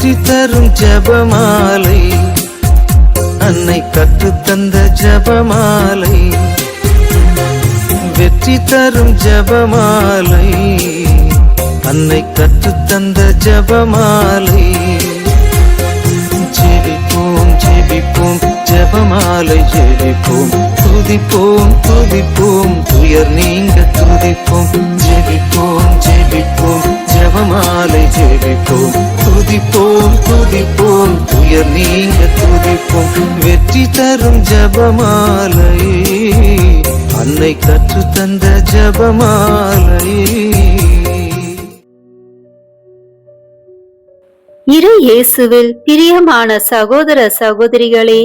வெற்றி தரும் ஜெபமாலை, அன்னை கற்றுத்தந்த ஜெபமாலை. வெற்றி தரும் ஜெபமாலை, அன்னை கற்றுத்தந்த ஜெபமாலை. ஜெபிப்போம் ஜெபிப்போம் ஜெபமாலை ஜெபிப்போம், துதிப்போம் துதிப்போம் துயர் நீங்க துதிப்போம். ஜெபிப்போம் ஜெபிப்போம் ஜெபமாலை ஜெபிப்போம், துதிப்போம் துதிப்போம் துயர் நீங்க துதிப்போம். வெற்றி தரும் ஜெபமாலை, அன்னை கற்றுத்தந்த ஜெபமாலை. இரு இயேசுவில் பிரியமான சகோதர சகோதரிகளே,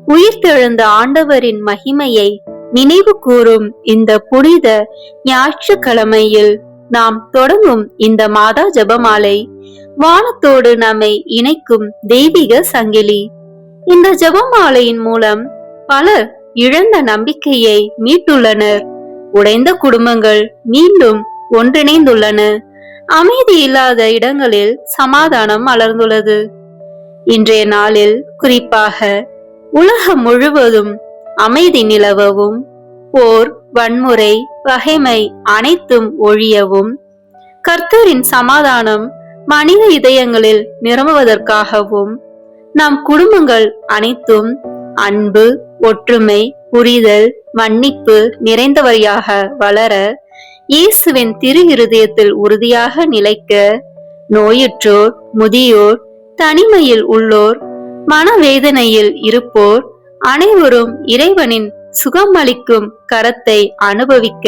உயிர்த்தெழுந்த ஆண்டவரின் மகிமையை நினைவு கூறும் இந்த புனித ஞாயிற்றுக்கிழமையில் நாம் தொடங்கும் இந்த மாதா ஜெபமாலை வானத்தோடு நம்மை இணைக்கும் தெய்வீக சங்கிலி. இந்த ஜெபமாலையின் மூலம் பலர் இழந்த நம்பிக்கையை மீட்டுள்ளனர். உடைந்த குடும்பங்கள் மீண்டும் ஒன்றிணைந்துள்ளன. அமைதி இல்லாத இடங்களில் சமாதானம் மலர்ந்துள்ளது. இன்றைய நாளில் குறிப்பாக உலகம் முழுவதும் அமைதி நிலவவும், போர், வன்முறை, பகைமை அனைத்தும் ஒழியவும், கர்த்தரின் சமாதானம் மனித இதயங்களில் நிரம்புவதற்காகவும், நம் குடும்பங்கள் அனைத்தும் அன்பு, ஒற்றுமை, புரிதல், மன்னிப்பு நிறைந்தவரையாக வளர, இயேசுவின் திரு இருதயத்தில் உறுதியாக நிலைக்க, நோயுற்றோர், முதியோர், தனிமையில் உள்ளோர், மனவேதனையில் இருப்போர் அனைவரும் இறைவனின் சுகமளிக்கும் கரத்தை அனுபவிக்க,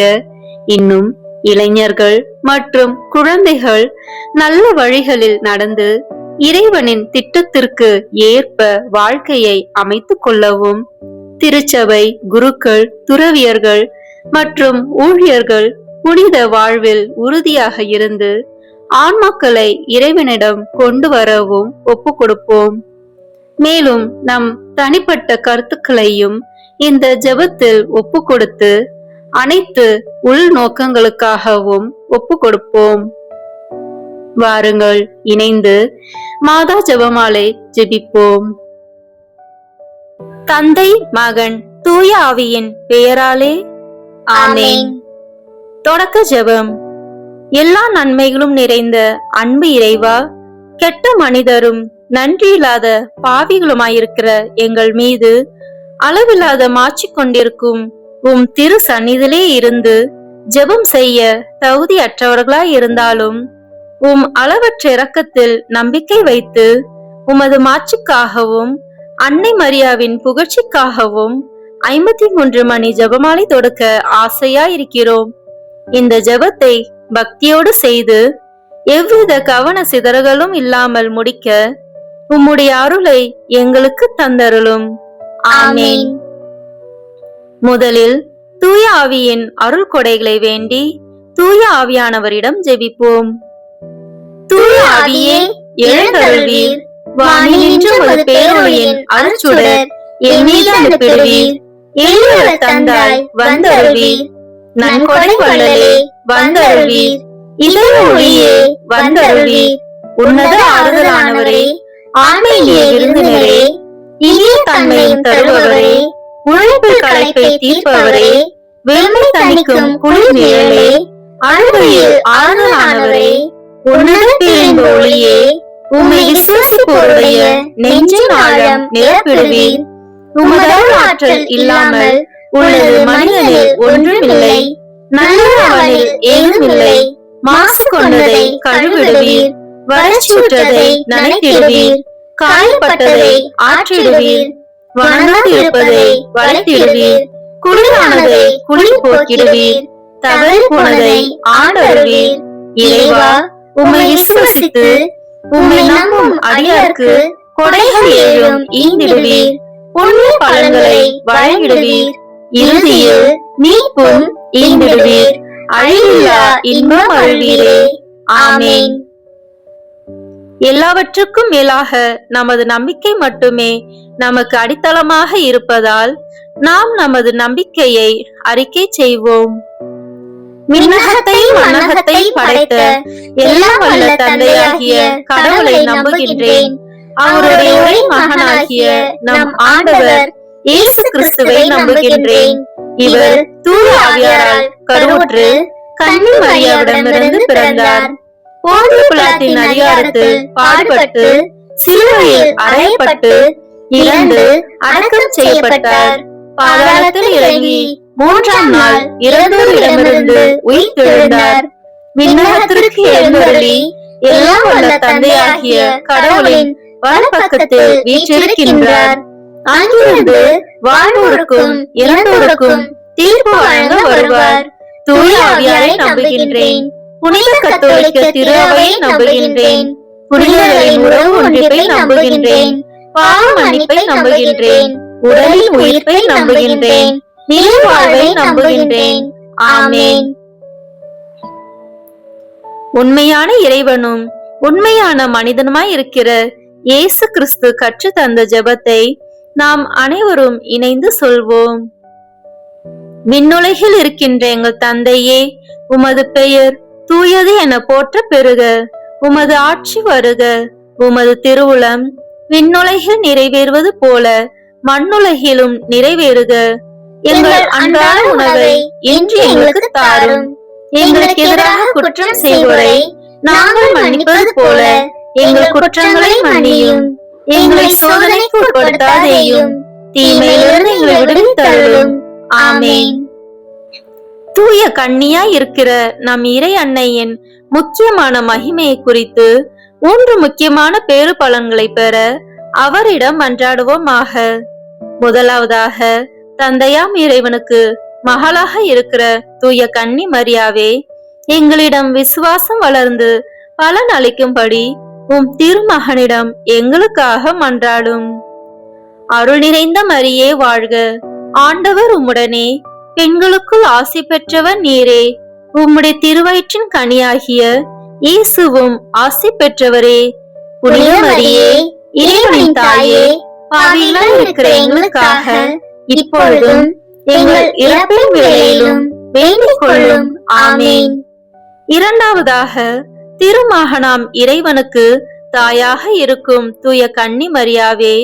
இன்னும் இளைஞர்கள் மற்றும் குழந்தைகள் நல்ல வழிகளில் நடந்து இறைவனின் திட்டத்திற்கு ஏற்ப வாழ்க்கையை அமைத்துக் கொள்ளவும், திருச்சபை, குருக்கள், துறவியர்கள் மற்றும் ஊழியர்கள் புனித வாழ்வில் உறுதியாக இருந்து ஆன்மாக்களை இறைவனிடம் கொண்டு வரவும் ஒப்பு கொடுப்போம். மேலும் நம் தனிப்பட்ட கருத்துக்களையும் இந்த ஜெபத்தில் ஒப்பு கொடுத்து அனைத்து உள் நோக்கங்களுக்காகவும் ஒப்பு கொடுப்போம். வாருங்கள், இணைந்து மாதா ஜெபமாலை ஜெபிப்போம். தந்தை, மகன், தூய ஆவியின் பெயராலே ஆமென். தொடக்க ஜெபம். எல்லா நன்மைகளும் நிறைந்த அன்பு இறைவா, கெட்ட மனிதரும் நன்றியில்லாத பாவிகளுமாயிருக்கிற எங்கள் மீது அளவில்லாத மாற்றி கொண்டிருக்கும் உம் திரு சந்நிதியிலே இருந்து ஜெபம் செய்ய தகுதி அற்றவர்களாய் இருந்தாலும் உம் அளவற்ற இரக்கத்தில் நம்பிக்கை வைத்து உமது மாட்சிக்காகவும் அன்னை மரியாவின் புகழ்ச்சிக்காகவும் 53 மணி ஜெபமாலை தொடுக்க ஆசையாயிருக்கிறோம். இந்த ஜெபத்தை பக்தியோடு செய்து எவ்வித கவன சிதறல்களும் இல்லாமல் முடிக்க உம்முடைய அருளை எங்களுக்கு தந்தருளும். ஆமென். முதலில் தூய ஆவியின் அருள் கொடைகளை வேண்டி தூய ஆவியானவரிடம் ஜெபிப்போம். தூய ஆவியே, எழுந்தருள்வீர். வானினின்று ஒரு பேரொளியின் அருட்சுடர் என் மீது அனுப்பிடுவீர். எளியோர தந்தாய் வந்தருள்வீர். நன்கொடை வள்ளலே வந்தருள்வீர். இதய ஒளியே வந்தருள்வீர். உன்னத ஆறுதலானவரே, ஆன்மீக விருந்தினரே, இனிய தன்மையின் தருபவரே, உழைப்பு களைப்பை தீர்ப்பவரே, வெண்மை தணிக்கும் குளிர் நிழலே, அழுகையில் ஆறுதலானவரே, உன்னத பேரின்ப ஒளியே, உம்மை விசுவாசிப்போருடைய நெஞ்சின் ஆழம் நிரப்பிடுவீர். உமது ஆற்றல் இல்லாமல் உள்ளது மனிதனில் ஒன்றுமில்லை. நல்லவனில் ஏதுமில்லை. மாசு கொண்டதை கழுவிடுவீர். வறட்சியுற்றதை நனைத்திடுவீர். காயப்பட்டதை ஆற்றிடுவீர். வனமாக இருப்பதை வளைத்திடுவீர். குளிரானதை குளிர் போக்கிடுவீர். தவறி போனதை ஆண்டருவீர். இறைவா, உம்மை விசுவசித்து உம்மை நம்பும் அடியார்க்கு கொடைகள் ஏழும் ஈந்திடுவீர். புண்ணிய பலன்களை வழங்கிடுவீர். இறுதியில் மீட்பும் ஈந்திடுவீர். அழிவில்லா இன்பம் அருள்வீரே. ஆமென். எல்லாவற்றுக்கும் மேலாக நமது நம்பிக்கை மட்டுமே நமக்கு விண்ணகத்தையும் மண்ணகத்தையும் படைத்த எல்லாம் வல்ல தந்தையாகிய கடவுளை நம்புகின்றேன். அவருடைய ஒரே மகனாகிய நம் ஆண்டவர் இயேசு கிறிஸ்துவை நம்புகின்றேன். இவர் தூய ஆவியாரால் கருவுற்று கன்னி மரியாவிடமிருந்து பிறந்தார். போந்திய பிலாத்தின் அதிகாரத்தில் பாடுபட்டு சிலுவையில் அறையப்பட்டு இறந்து அடக்கம் செய்யப்பட்டார். பாதாளத்தில் இறங்கி மூன்றாம் நாள் இறந்தோரிடமிருந்து உயிர் தெழுந்தார். விண்ணகத்திற்கு எழுந்தருளி எல்லாம் வல்ல தந்தையாகிய கடவுளின் வலப்பக்கத்தில் வீற்றிருக்கின்றார். அங்கிருந்து வாழ்வோருக்கும் இறந்தோருக்கும் தீர்ப்பு வழங்க வருவார். தூய ஆவியாரை நம்புகின்றேன். புனித கத்தோலிக்க திரு அவையை நம்புகின்றேன். புனிதர்களின் உறவு ஒன்றிப்பை நம்புகின்றேன். பாவ மன்னிப்பை நம்புகின்றேன். உடலின் உயிர்ப்பை நம்புகின்றேன். நிலை வாழ்வை நம்புகின்றேன். ஆமென். உண்மையான இறைவனும் உண்மையான மனிதனுமாய் இருக்கிற இயேசு கிறிஸ்து கற்று தந்த ஜெபத்தை நாம் அனைவரும் இணைந்து சொல்வோம். விண்ணுலகில் இருக்கின்ற எங்கள் தந்தையே, உமது பெயர் தூயது என போற்ற பெறுக. உமது ஆட்சி வருக. உமது திருவுளம் விண்ணுலகில் நிறைவேறுவது போல மண்ணுலகிலும் நிறைவேறுக. எங்கள் அன்றாட உணவை இன்று எங்களுக்கு தாரும். எங்களுக்கு எதிராக குற்றம் செய்வோரை நாங்கள் மன்னிப்பது போல எங்கள் குற்றங்களை மன்னியும். எங்களை சோதனைக்கு உட்படுத்தாதேயும், தீமையிலிருந்து எங்களை விடுவித்தருளும். ஆமென். தூய கன்னியாய் இருக்கிற நம் இறை அன்னையின் முக்கியமான மகிமையை குறித்து 3 முக்கியமான பேறு பலன்களை பெற அவரிடம் மன்றாடுவோமாக. முதலாவதாக, தந்தையாம் இறைவனுக்கு மகளாக இருக்கிற தூய கன்னி மரியாவே, எங்களிடம் விசுவாசம் வளர்ந்து பலன் அளிக்கும்படி உம் திருமகனிடம் எங்களுக்காக மன்றாடும். அருள் நிறைந்த மரியே வாழ்க. ஆண்டவர் உம்முடனே, பெண்களுக்குள் ஆசி பெற்றவர் நீரே. உம்முடைய திருவயிற்றின் கனியாகிய இயேசுவும் ஆசி பெற்றவரே. புனித மரியே, இறைவனின் தாயே, பாவிகளாய் இருக்கிற எங்களுக்காக இப்பொழுதும் எங்கள் இறப்பின் வேளையிலும் வேண்டிக் கொள்ளும். ஆமென். இரண்டாவதாக, திருமகனாம் இறைவனுக்கு தாயாக இருக்கும் தூய கன்னி மரியாவே,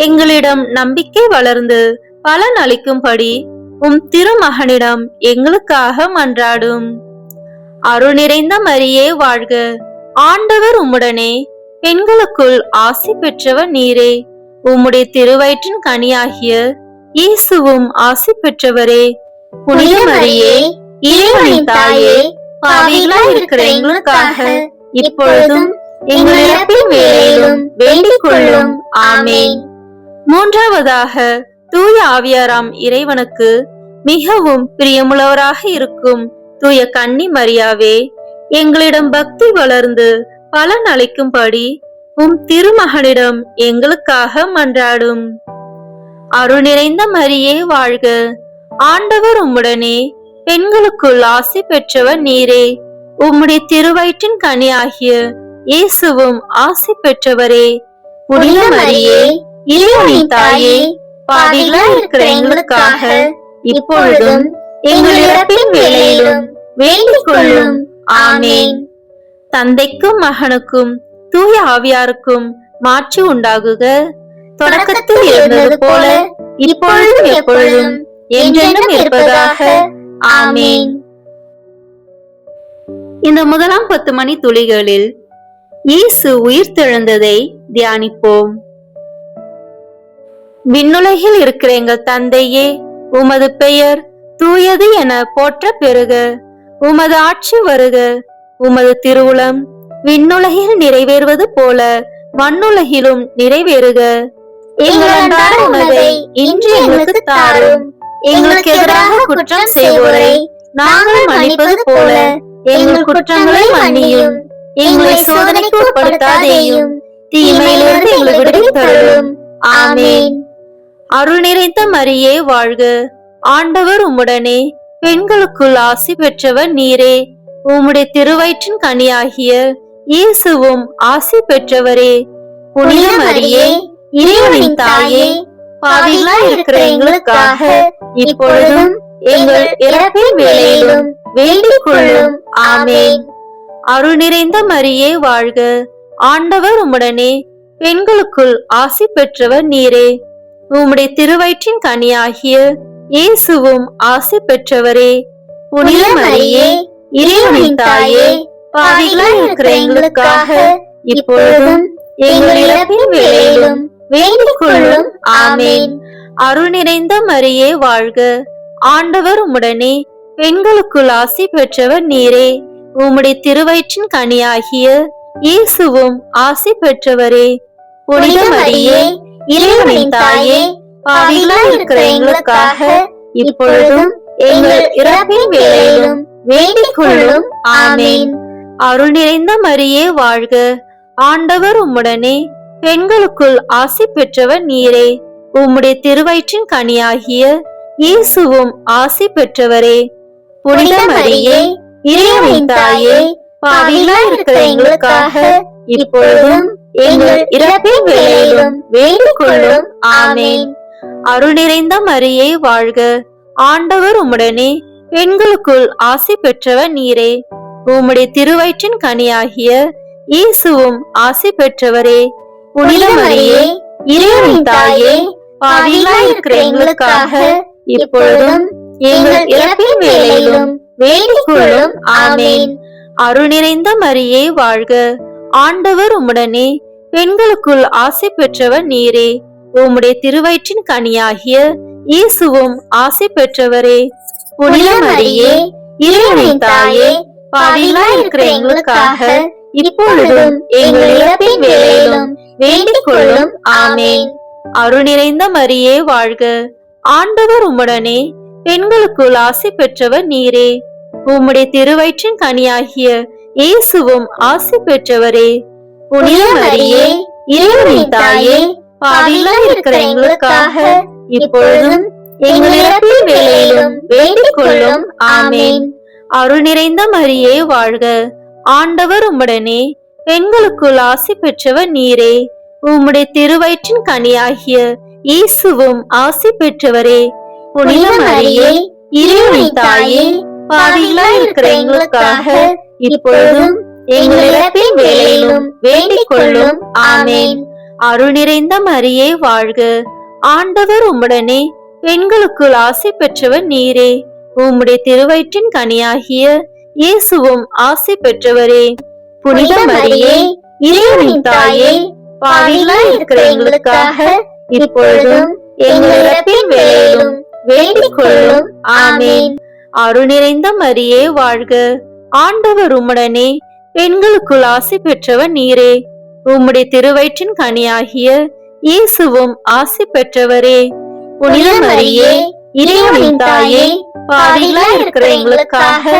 எங்களிடம் நம்பிக்கை வளர்ந்து பலன் அளிக்கும்படி உம் திருமகனிடம் எங்களுக்காக மன்றாடும். அருள் நிறைந்த மரியே வாழ்க. ஆண்டவர் உம்முடனே, பெண்களுக்குள் ஆசி பெற்றவர் நீரே. உம்முடைய திருவயிற்றின் கனியாகிய இயேசுவும் ஆசி பெற்றவரே. புனித மரியே, இறைவனின் தாயே, பாவிகளாய் இருக்கிற எங்களுக்காக இப்பொழுதும் எங்கள் இறப்பின் வேளையிலும் வேண்டிக் கொள்ளும். ஆமென். மூன்றாவதாக, தூய ஆவியாராம் இறைவனுக்கு மிகவும் பிரியமுள்ளவராக இருக்கும் தூய கன்னி மரியாவே, எங்களிடம் பக்தி வளர்ந்து பலன் அளிக்கும்படி உம் திருமகனிடம் எங்களுக்காக மன்றாடும். அருள் நிறைந்த மரியே வாழ்க. ஆண்டவர் உம்முடனே, பெண்களுக்குள் ஆசி பெற்றவர் நீரே. உம்முடைய திருவயிற்றின் கனியாகிய இயேசுவும் ஆசி பெற்றவரே. புனித மரியே, இறைவனின் தாயே, பாவிகளாய் இருக்கிற எங்களுக்காக இப்பொழுதும் எங்கள் இறப்பின் வேளையிலும் வேண்டிக் கொள்ளும். ஆமென். தந்தைக்கும் மகனுக்கும் தூய ஆவியாருக்கும் மாட்சி உண்டாகுக. தொடக்கத்தில் இருந்தது போல இப்பொழுதும் எப்பொழுதும் என்றென்றும் இருப்பதாக. ஆமென். இந்த முதலாம் 10 மணி துளிகளில் இயேசு உயிர்த்தெழுந்ததை தியானிப்போம். விண்ணுலகில் இருக்கிற எங்கள் தந்தையே, உமது பெயர் தூயது என போற்ற பெறுக. உமது ஆட்சி வருக. உமது திருவுளம் விண்ணுலகில் நிறைவேறுவது போல மண்ணுலகிலும் நிறைவேறுக. எங்கள் அன்றாட உணவை இன்று எங்களுக்கு தாரும். எங்களுக்கு எதிராக குற்றம் செய்வோரை நாங்கள் மன்னிப்பது போல எங்கள் குற்றங்களை மன்னியும். எங்களை சோதனைக்கு உட்படுத்தாதேயும், தீமையிலிருந்து எங்களை விடுவித்தருளும். ஆமென். அருள் நிறைந்த மரியே வாழ்க. ஆண்டவர் உம்முடனே, பெண்களுக்குள் ஆசி பெற்றவர் நீரே. உம்முடைய திருவயிற்றின் கனியாகிய இயேசுவும் ஆசி பெற்றவரே. புனித மரியே, இறைவனின் தாயே, பாவிகளாய் இருக்கிற எங்களுக்காக இப்பொழுதும் எங்கள் இறப்பின் வேளையிலும் வேண்டிக் கொள்ளும். ஆமென். அருள் நிறைந்த மரியே வாழ்க, ஆண்டவர் உம்முடனே, பெண்களுக்குள் ஆசி பெற்றவர் நீரே. உம்முடைய திருவயிற்றின் கனியாகிய இயேசுவும் ஆசி பெற்றவரே. புனித மரியே, இறைவனின் தாயே, பாவிகளாய் இருக்கிற எங்களுக்காக இப்பொழுதும் எங்கள் இறப்பின் வேளையிலும் வேண்டிக் கொள்ளும். ஆமென். அருள் நிறைந்த மரியே வாழ்க, ஆண்டவர் உம்முடனே, பெண்களுக்குள் ஆசி பெற்றவர் நீரே. உம்முடைய திருவயிற்றின் கனியாகிய இயேசுவும் ஆசி பெற்றவரே. புனித மரியே, இறைவனின் தாயே, பாவிகளாய் இருக்கிற எங்களுக்காக இப்பொழுதும் எங்கள் இறப்பின் வேளையிலும் வேண்டிக் கொள்ளும். ஆமென். அருள் நிறைந்த மரியே வாழ்க, ஆண்டவர் உம்முடனே, பெண்களுக்குள் ஆசி பெற்றவர் நீரே. உம்முடைய திருவயிற்றின் கனியாகிய இயேசுவும் ஆசி பெற்றவரே. புனித மரியே, இறைவனின் தாயே, பாவிகளாய் இருக்கிற எங்களுக்காக இப்பொழுதும் எங்கள் இறப்பின் வேளையிலும் வேண்டிக் கொள்ளும். ஆமென். அருள் நிறைந்த மரியே வாழ்க, ஆண்டவர் உம்முடனே, பெண்களுக்குள் ஆசி பெற்றவர் நீரே. உம்முடைய திருவயிற்றின் கனியாகிய இயேசுவும் ஆசி பெற்றவரே. புனித மரியே, இறைவனின் தாயே, பாவிகளாய் இருக்கிற எங்களுக்காக இப்பொழுதும் எங்கள் இறப்பின் வேளையிலும் வேண்டிக் கொள்ளும். ஆமென். அருள் நிறைந்த மரியே வாழ்க, ஆண்டவர் உம்முடனே, பெண்களுக்குள் ஆசி பெற்றவர் நீரே. உம்முடைய திருவயிற்றின் கனியாகிய இயேசுவும் ஆசி பெற்றவரே. புனித மரியே, இறைவனின் தாயே, பாவிகளாய் இருக்கிற எங்களுக்காக இப்பொழுதும் எங்கள் இறப்பின் வேளையிலும் வேண்டிக் கொள்ளும். ஆமென். அருள் நிறைந்த மரியே வாழ்க, ஆண்டவர் உம்முடனே, பெண்களுக்குள் ஆசி பெற்றவர் நீரே. உம்முடைய திருவயிற்றின் கனியாகிய இயேசுவும் ஆசி பெற்றவரே. புனித மரியே, இறைவனின் தாயே, பாவிகளாய் இருக்கிற எங்களுக்காக இப்பொழுதும் எங்கள் இறப்பின் வேளையிலும் வேண்டிக் கொள்ளும். ஆமென். அருள் நிறைந்த மரியே வாழ்க, ஆண்டவர் உம்முடனே, பெண்களுக்குள் ஆசி பெற்றவர் நீரே. உம்முடைய திருவயிற்றின் கனியாகிய இயேசுவும் ஆசி பெற்றவரே. புனித மரியே, இறைவனின் தாயே, பாவிகளாய் இருக்கிற எங்களுக்காக இப்பொழுதும் எங்கள் இறப்பின் வேளையிலும் வேண்டிக் கொள்ளும். ஆமென். அருள் நிறைந்த மரியே வாழ்க, ஆண்டவர் உம்முடனே, பெண்களுக்குள் ஆசி பெற்றவர் நீரே. உம்முடைய திருவயிற்றின் கனியாகிய இயேசுவும் ஆசி பெற்றவரே. புனித மரியே, இறைவனின் தாயே, பாவிகளாய் இருக்கிற எங்களுக்காக இப்பொழுதும் எங்கள் இறப்பின் வேளையிலும் வேண்டிக் கொள்ளும். ஆமென். அருள் நிறைந்த மரியே வாழ்க, ஆண்டவர் உம்முடனே, பெண்களுக்குள் ஆசி பெற்றவர் நீரே. உம்முடைய திருவயிற்றின் கனியாகிய இயேசுவும் ஆசி பெற்றவரே. புனித மரியே, இறைவனின் தாயே, பாவிகளாய் இருக்கிற எங்களுக்காக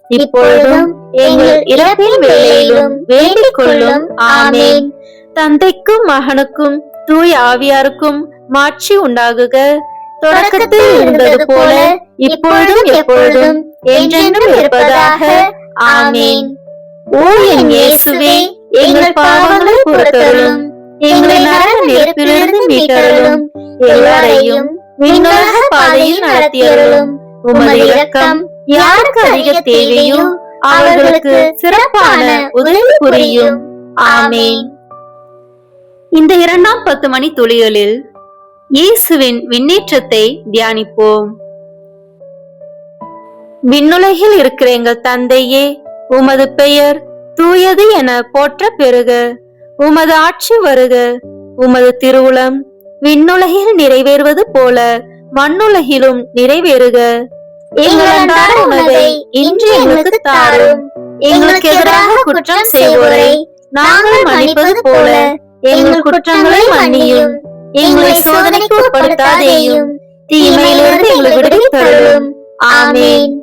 இப்பொழுதும் எங்கள் இறப்பின் வேளையிலும் வேண்டிக் கொள்ளும். ஆமென். தந்தைக்கும் மகனுக்கும் தூய ஆவியாருக்கும் மாட்சி உண்டாகுக. தொடக்கத்தில் இருந்தது போல இப்பொழுதும் எப்பொழுதும் என்றென்றும் இருப்பதாக. ஆமென். ஓ என் இயேசுவே, எங்கள் பாவங்களை பொறுத்தருளும், எங்களை நரக நெருப்பிலிருந்து மீட்டருளும், எல்லாரையும் விண்ணுலக பாதையில் நடத்தியருளும். உமது இரக்கம் யாருக்கு அதிக தேவையோ அவர்களுக்கு சிறப்பான உதவி புரியும். ஆமென். இந்த 2ஆம் 10 மணி துளிகளில் இயேசுவின் விண்ணேற்றத்தை தியானிப்போம். விண்ணுலகில் இருக்கிற எங்கள் தந்தையே, உமது பெயர் தூயது என போற்ற பெறுக. உமது ஆட்சி வருக. உமது திருவுளம் விண்ணுலகில் நிறைவேறுவது போல மண்ணுலகிலும் நிறைவேறுக. எங்கள் அன்றாட உணவை இன்று எங்களுக்கு தாரும். எங்களுக்கு எதிராக குற்றம் செய்வோரை நாங்கள் மன்னிப்பது போல எங்கள் குற்றங்களை மன்னியும். எங்களை சோதனைக்கு உட்படுத்தாதேயும், தீமையிலிருந்து எங்களை விடுவித்தருளும். ஆமென்.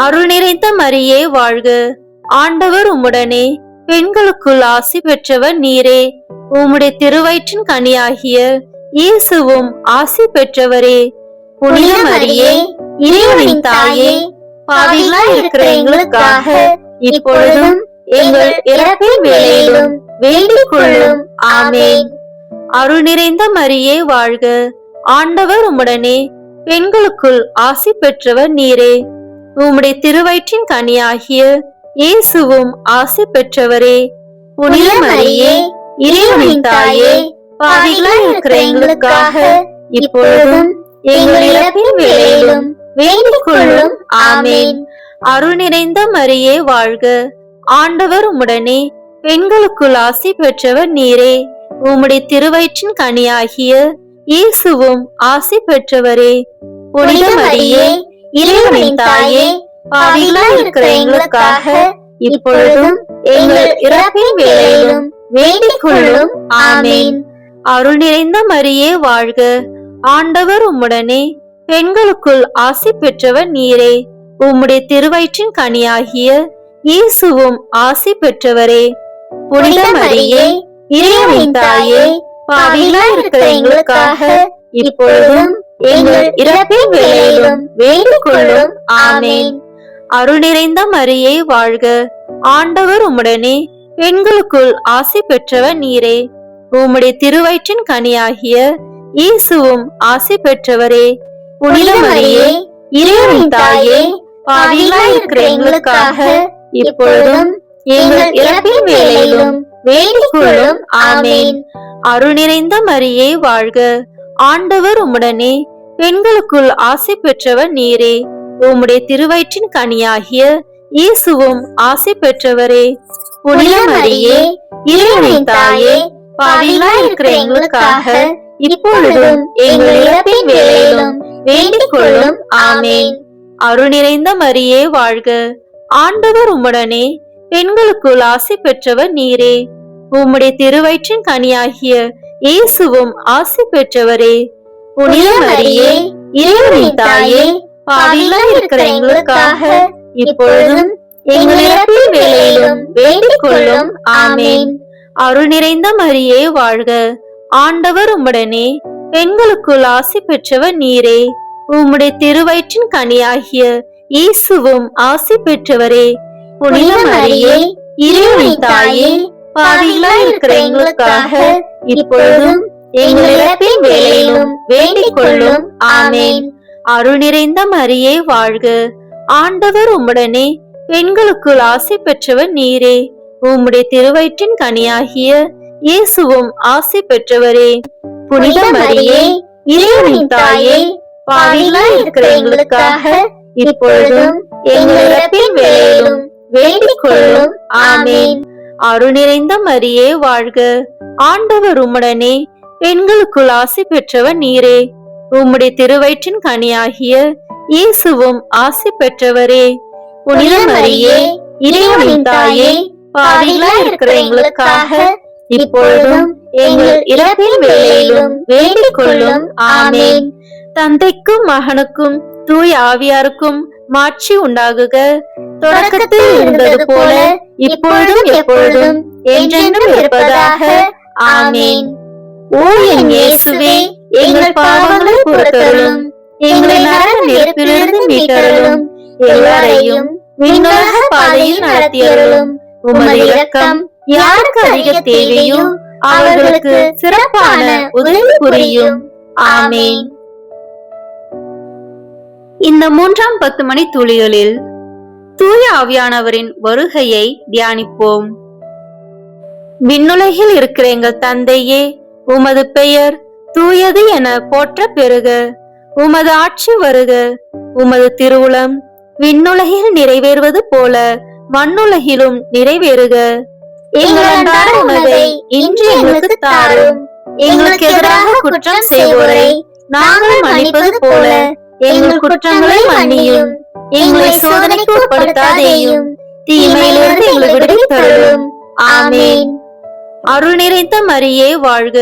அருள் நிறைந்த மரியே வாழ்க, ஆண்டவர் உம்முடனே, பெண்களுக்குள் ஆசி பெற்றவர் நீரே. உம்முடைய திருவயிற்றின் கனியாகிய இயேசுவும் ஆசி பெற்றவரே. புனித மரியே, இறைவனின் தாயே, பாவிகளாய் இருக்கிற எங்களுக்காக இப்பொழுதும் எங்கள் இறப்பின் வேளையிலும் வேண்டிக் கொள்ளும். ஆமென். அருள் நிறைந்த மரியே வாழ்க, ஆண்டவர் உம்முடனே, பெண்களுக்குள் ஆசி பெற்றவர் நீரே. உம்முடைய திருவயிற்றின் கனியாகிய இயேசுவும் ஆசி பெற்றவரே. புனித மரியே, இறைவனின் தாயே, பாவிகளாய் இருக்கிற எங்களுக்காக இப்பொழுதும் எங்கள் இறப்பின் வேளையிலும் வேண்டிக் கொள்ளும். ஆமேன். அருள் நிறைந்த மரியே வாழ்க, ஆண்டவர் உம்முடனே, பெண்களுக்குள் ஆசி பெற்றவர் நீரே. உம்முடைய திருவயிற்றின் கனியாகிய இயேசுவும் ஆசி பெற்றவரே. புனித மரியே, இறைவனின் தாயே, பாவிகளாய் இருக்கிற எங்களுக்காக இப்பொழுதும் எங்கள் இறப்பின் வேளையிலும் வேண்டிக் கொள்ளும். ஆமேன். அருள் நிறைந்த மரியே வாழ்க, ஆண்டவர் உம்முடனே, பெண்களுக்குள் ஆசி பெற்றவர் நீரே. உம்முடைய திருவயிற்றின் கனியாகிய இயேசுவும் ஆசி பெற்றவரே. புனித மரியே, இறைவனின் தாயே, பாவிகளாய் இருக்கிற எங்களுக்காக இப்பொழுதும் எங்கள் இறப்பின் வேளையிலும் வேண்டிக் கொள்ளும். ஆமேன். அருள் நிறைந்த மரியே வாழ்க, ஆண்டவர் உம்முடனே, பெண்களுக்குள் ஆசி பெற்றவர் நீரே. உம்முடைய திருவயிற்றின் கனியாகிய இயேசுவும் ஆசி பெற்றவரே. புனித மரியே, இறைவனின் தாயே, பாவிகளாய் இருக்கிற எங்களுக்காக இப்பொழுதும் எங்கள் இறப்பின் வேளையிலும் வேண்டிக் கொள்ளும். ஆமேன். அருள் நிறைந்த மரியே வாழ்க, ஆண்டவர் உம்முடனே, பெண்களுக்குள் ஆசி பெற்றவர் நீரே. உம்முடைய திருவயிற்றின் கனியாகிய இயேசுவும் ஆசி பெற்றவரே. புனித மரியே, இறைவனின் தாயே, பாவிகளாய் இருக்கிற எங்களுக்காக இப்பொழுதும் எங்கள் இறப்பின் வேளையிலும் வேண்டிக் கொள்ளும். ஆமேன். அருள் நிறைந்த மரியே வாழ்க, ஆண்டவர் உம்முடனே, பெண்களுக்குள் ஆசி பெற்றவர் நீரே. உம்முடைய திருவயிற்றின் கனியாகிய இயேசுவும் ஆசி பெற்றவரே. புனித மரியே, இறைவனின் தாயே, பாவிகளாய் இருக்கிற எங்களுக்காக இப்பொழுதும் எங்கள் இறப்பின் வேளையிலும் வேண்டிக் கொள்ளும். ஆமேன். அருள் நிறைந்த மரியே வாழ்க, ஆண்டவர் உம்முடனே, பெண்களுக்குள் ஆசி பெற்றவர் நீரே. உம்முடைய திருவயிற்றின் கனியாகிய இயேசுவும் ஆசி பெற்றவரே. புனித மரியே, இறைவனின் தாயே, பாவிகளாய் இருக்கிற எங்களுக்காக இப்பொழுதும் எங்கள் இறப்பின் வேளையிலும் வேண்டிக் கொள்ளும். ஆமேன். அருள் நிறைந்த மரியே வாழ்க, ஆண்டவர் உம்முடனே, பெண்களுக்குள் ஆசி பெற்றவர் நீரே. உம்முடைய திருவயிற்றின் கனியாகிய இயேசுவும் ஆசி பெற்றவரே. புனித மரியே, இறைவனின் தாயே, பாவிகளாய் இருக்கிற எங்களுக்காக இப்பொழுதும் எங்கள் இறப்பின் வேளையிலும் வேண்டிக் கொள்ளும். ஆமேன். அருள் நிறைந்த மரியே வாழ்க, ஆண்டவர் உம்முடனே, பெண்களுக்குள் ஆசி பெற்றவர் நீரே. உம்முடைய திருவயிற்றின் கனியாகிய இயேசுவும் ஆசி பெற்றவரே. புனித மரியே, இறைவனின் தாயே, பாவிகளாய் இருக்கிற எங்களுக்காக இப்பொழுதும் எங்கள் இறப்பின் வேளையிலும் வேண்டிக் கொள்ளும். ஆமேன். தந்தைக்கும் மகனுக்கும் தூய ஆவியாருக்கும் மாட்சி உண்டாகுக. தொடக்கத்தில் இருந்தது போல இப்பொழுதும் எப்பொழுதும் என்றென்றும் இருப்பதாக. ஆமேன். ஓ என் இயேசுவே, எங்கள் பாவங்களை பொறுத்தருளும், எங்களை நரக நெருப்பிலிருந்து மீட்டருளும், எல்லாரையும் விண்ணுலக பாதையில் நடத்தியருளும். உமது இரக்கம் யாருக்கு அதிக தேவையோ அவர்களுக்கு சிறப்பான உதவி புரியும். ஆமேன். இந்த 3ஆம் 10 மணி துளிகளில் தூய ஆவியானவரின் வருகையை தியானிப்போம். விண்ணுலகில் இருக்கிற எங்கள் தந்தையே, உமது பெயர் தூயது என போற்ற பெறுக. உமது ஆட்சி வருக. உமது திருவுளம் விண்ணுலகில் நிறைவேறுவது போல மண்ணுலகிலும் நிறைவேறுக. எங்கள் அன்றாட உணவை இன்று எங்களுக்கு தாரும். எங்களுக்கு எதிராக குற்றம் செய்வோரை நாங்கள் மன்னிப்பது போல எங்கள் குற்றங்களை மன்னியும். எங்களை சோதனைக்கு உட்படுத்தாதேயும், தீமையிலிருந்து எங்களை விடுவித்தருளும். ஆமேன். அருள் நிறைந்த மரியே வாழ்க,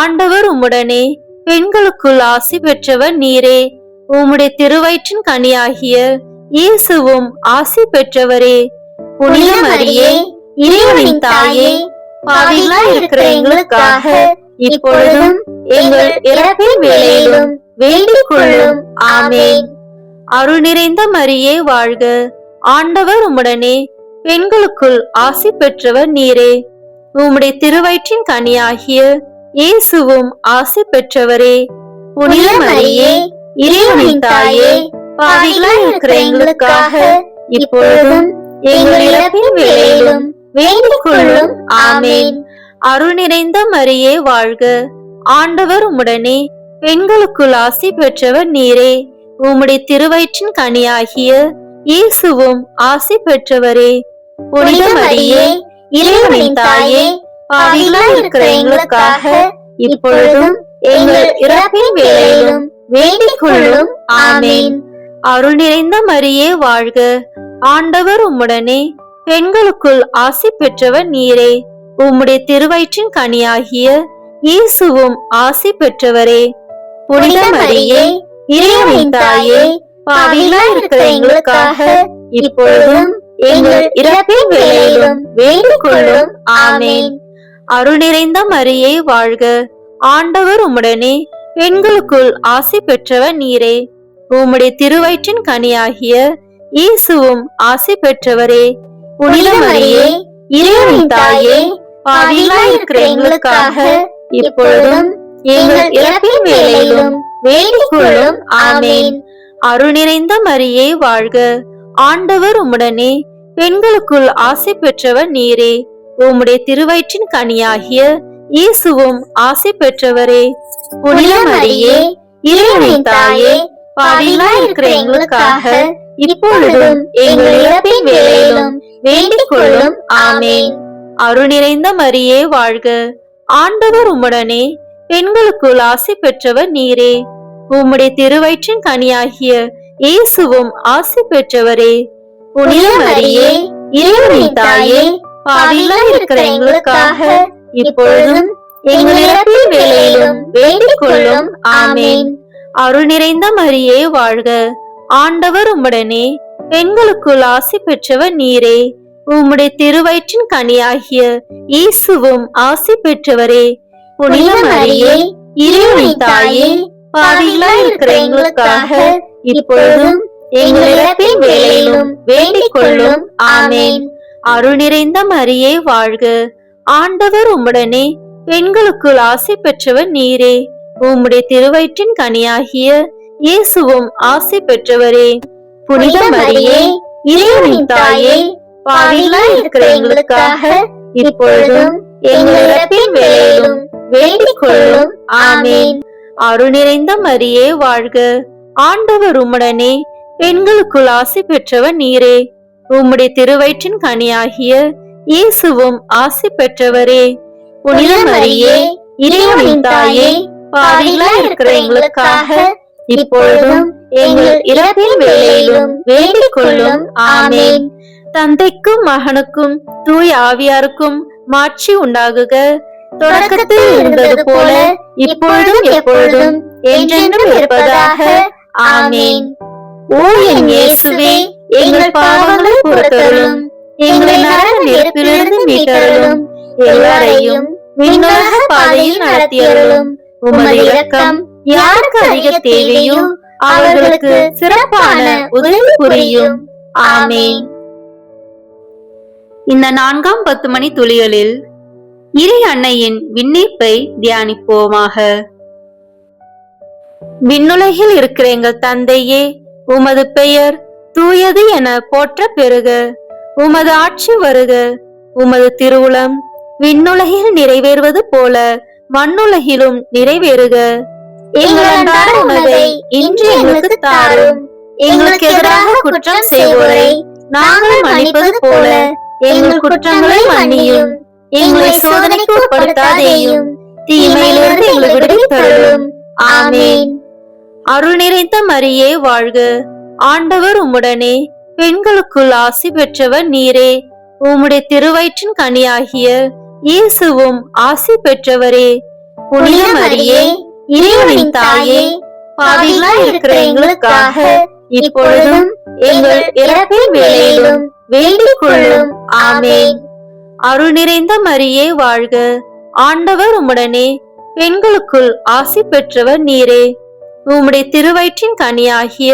ஆண்டவர் உம்முடனே, பெண்களுக்குள் ஆசி பெற்றவர் நீரே. உம்முடைய திருவயிற்றின் கனியாகிய இயேசுவும் ஆசி பெற்றவரே. புனித மரியே, இறைவனின் தாயே, பாவிகளாய் இருக்கிற எங்களுக்காக இப்பொழுதும் எங்கள் இறப்பின் வேளையிலும் வேண்டிக் கொள்ளும். ஆமேன். அருள் நிறைந்த மரியே வாழ்க, ஆண்டவர் உம்முடனே, பெண்களுக்குள் ஆசி பெற்றவர் நீரே. உம்முடைய திருவயிற்றின் கனியாகிய இயேசுவும் ஆசி பெற்றவரே. புனித மரியே, இறைவனின் தாயே, பாவிகளாய் இருக்கிற எங்களுக்காக இப்பொழுதும் எங்கள் இறப்பின் வேளையிலும் வேண்டிக் கொள்ளும். ஆமேன். அருள் நிறைந்த மரியே வாழ்க, ஆண்டவர் உம்முடனே, பெண்களுக்குள் ஆசி பெற்றவர் நீரே. உம்முடைய திருவயிற்றின் கனியாகிய இயேசுவும் ஆசி பெற்றவரே. புனித மரியே, இறைவனின் தாயே, பாவிகளாய் இருக்கிற எங்களுக்காக இப்பொழுதும் எங்கள் இறப்பின் வேளையிலும் வேண்டிக் கொள்ளும். ஆமேன். அருள் நிறைந்த மரியே வாழ்க, ஆண்டவர் உம்முடனே, பெண்களுக்குள் ஆசி பெற்றவர் நீரே. உம்முடைய திருவயிற்றின் கனியாகிய இயேசுவும் ஆசி பெற்றவரே. புனித மரியே, இறைவனின் தாயே, பாவிகளாய் இருக்கிற எங்களுக்காக இப்பொழுதும் எங்கள் இறப்பின் வேளையிலும் வேண்டிக் கொள்ளும். ஆமேன். அருள் நிறைந்த மரியே வாழ்க, ஆண்டவர் உம்முடனே, பெண்களுக்குள் ஆசி பெற்றவர் நீரே. உம்முடைய திருவயிற்றின் கனியாகிய இயேசுவும் ஆசி பெற்றவரே. புனித மரியே, இறைவனின் தாயே, பாவிகளாய் இருக்கிற எங்களுக்காக இப்பொழுதும் எங்கள் இறப்பின் வேளையிலும் வேண்டிக் கொள்ளும். ஆமேன். அருள் நிறைந்த மரியே வாழ்க, ஆண்டவர் உம்முடனே, பெண்களுக்குள் ஆசி பெற்றவர் நீரே. உம்முடைய திருவயிற்றின் கனியாகிய இயேசுவும் ஆசி பெற்றவரே. புனித மரியே, இறைவனின் தாயே, பாவிகளாய் இருக்கிற எங்களுக்காக இப்பொழுதும் எங்கள் இறப்பின் வேளையிலும் வேண்டிக் கொள்ளும். ஆமேன். அருள் நிறைந்த மரியே வாழ்க, ஆண்டவர் உம்முடனே, பெண்களுக்குள் ஆசி பெற்றவர் நீரே. உம்முடைய திருவயிற்றின் கனியாகிய இயேசுவும் ஆசி பெற்றவரே. புனித மரியே, இறைவனின் தாயே, பாவிகளாய் இருக்கிற எங்களுக்காக இப்பொழுதும் எங்கள் இறப்பின் வேளையிலும் வேண்டிக் கொள்ளும். ஆமேன். அருள் நிறைந்த மரியே வாழ்க, ஆண்டவர் உம்முடனே, பெண்களுக்குள் ஆசி பெற்றவர் நீரே. உம்முடைய திருவயிற்றின் கனியாகிய இயேசுவும் ஆசி பெற்றவரே. புனித மரியே, இறைவனின் தாயே, பாவிகளாய் இருக்கிற எங்களுக்காக இப்பொழுதும் எங்கள் இறப்பின் வேளையிலும் வேண்டிக் கொள்ளும். ஆமேன். அருள் நிறைந்த மரியே வாழ்க, ஆண்டவர் உம்முடனே, பெண்களுக்குள் ஆசி பெற்றவர் நீரே. உம்முடைய திருவயிற்றின் கனியாகிய இயேசுவும் ஆசி பெற்றவரே. புனித மரியே, இறைவனின் தாயே, பாவிகளாய் இருக்கிற எங்களுக்காக இப்பொழுதும் எங்கள் இறப்பின் வேளையிலும் வேண்டிக் கொள்ளும். ஆமேன். அருள் நிறைந்த மரியே வாழ்க, ஆண்டவர் உம்முடனே, பெண்களுக்குள் ஆசி பெற்றவர் நீரே. உம்முடைய திருவயிற்றின் கனியாகிய இயேசுவும் ஆசி பெற்றவரே. புனித மரியே, இறைவனின் தாயே, பாவிகளாய் இருக்கிற எங்களுக்காக இப்பொழுதும் எங்கள் இறப்பின் வேளையிலும் வேண்டிக் கொள்ளும். ஆமேன். தந்தைக்கும் மகனுக்கும் தூய ஆவியாருக்கும் மாட்சி உண்டாகுக. தொடக்கத்தில் இருந்தது போல இப்பொழுதும் எப்பொழுதும் என்றென்றும் இருப்பதாக. ஆமேன். ஓ என் இயேசுவே, எங்கள் பாவங்களை பொறுத்தருளும், எங்களை நரக நெருப்பிலிருந்து மீட்டருளும், எல்லாரையும் விண்ணுலக பாதையில் நடத்தியருளும். உமது இரக்கம் யாருக்கு அதிக தேவையோ அவர்களுக்கு சிறப்பான உதவி புரியும். ஆமேன். இந்த 4ஆம் 10 மணி துளிகளில் இறை அன்னையின் விண்ணேற்பை தியானிப்போமாக. விண்ணுலகில் இருக்கிற எங்கள் தந்தையே, உமது பெயர் தூயது என போற்ற பெறுக. உமது ஆட்சி வருக. உமது திருவுளம் விண்ணுலகில் நிறைவேறுவது போல மண்ணுலகிலும் நிறைவேறுக. எங்கள் அன்றாட உணவை இன்று எங்களுக்கு தாரும். எங்களுக்கு எதிராக குற்றம் செய்வோரை நாங்கள் மன்னிப்பது போல எங்கள் குற்றங்களை மன்னியும். எங்களை சோதனைக்கு உட்படுத்தாதேயும், தீமையிலிருந்து எங்களை விடுவித்தருளும். ஆமேன். அருள் நிறைந்த மரியே வாழ்க, ஆண்டவர் உம்முடனே, பெண்களுக்குள் ஆசி பெற்றவர் நீரே. உம்முடைய திருவயிற்றின் கனியாகிய இயேசுவும் ஆசி பெற்றவரே. புனித மரியே, இறைவனின் தாயே, பாவிகளாய் இருக்கிற எங்களுக்காக இப்பொழுதும் எங்கள் இறப்பின் வேளையிலும் வேண்டிக் கொள்ளும். ஆமேன். அருள் நிறைந்த மரியே வாழ்க, ஆண்டவர் உம்முடனே, பெண்களுக்குள் ஆசி பெற்றவர் நீரே. உம்முடைய திருவயிற்றின் கனியாகிய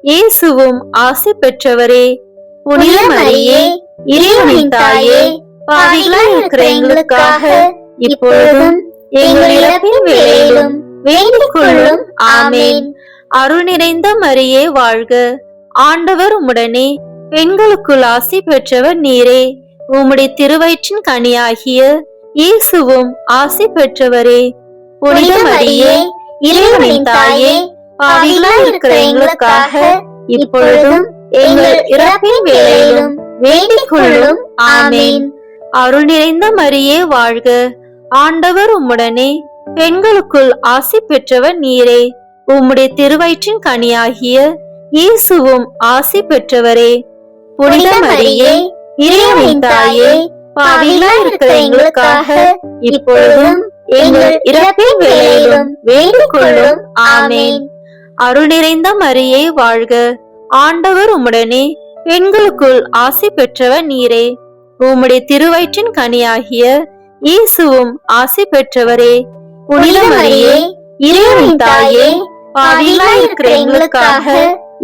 இயேசுவும் ஆசி பெற்றவரே. புனித மரியே, இறைவனின் தாயே, பாவிகளாய் இருக்கிற எங்களுக்காக இப்பொழுதும் எங்கள் இறப்பின் வேளையிலும் வேண்டிக் கொள்ளும். ஆமேன். அருள் நிறைந்த மரியே வாழ்க, ஆண்டவர் உம்முடனே, பெண்களுக்குள் ஆசி பெற்றவர் நீரே. உம்முடைய திருவயிற்றின் கனியாகிய இயேசுவும் ஆசி பெற்றவரே. புனித மரியே, இறைவனின் தாயே, பாவிகளாய் இருக்கிற எங்களுக்காக இப்பொழுதும் எங்கள் இறப்பின் வேளையிலும் வேண்டிக் கொள்ளும். ஆமேன். அருள் நிறைந்த மரியே வாழ்க, ஆண்டவர் உம்முடனே, பெண்களுக்குள் ஆசி பெற்றவர் நீரே. உம்முடைய திருவயிற்றின் கனியாகிய இயேசுவும் ஆசி பெற்றவரே. புனித மரியே, இறைவனின் தாயே, பாவிகளாய் இருக்கிற எங்களுக்காக இப்பொழுதும் எங்கள் இறப்பின் வேளையிலும் வேண்டிக் கொள்ளும். ஆமேன். அருள் நிறைந்த மரியே வாழ்க, ஆண்டவர் உம்முடனே, பெண்களுக்குள் ஆசி பெற்றவர் நீரே. உம்முடைய திருவயிற்றின் கனியாகிய இயேசுவும் ஆசி பெற்றவரே. புனித மரியே, இறைவனின் தாயே, பாவிகளாய் இருக்கிற எங்களுக்காக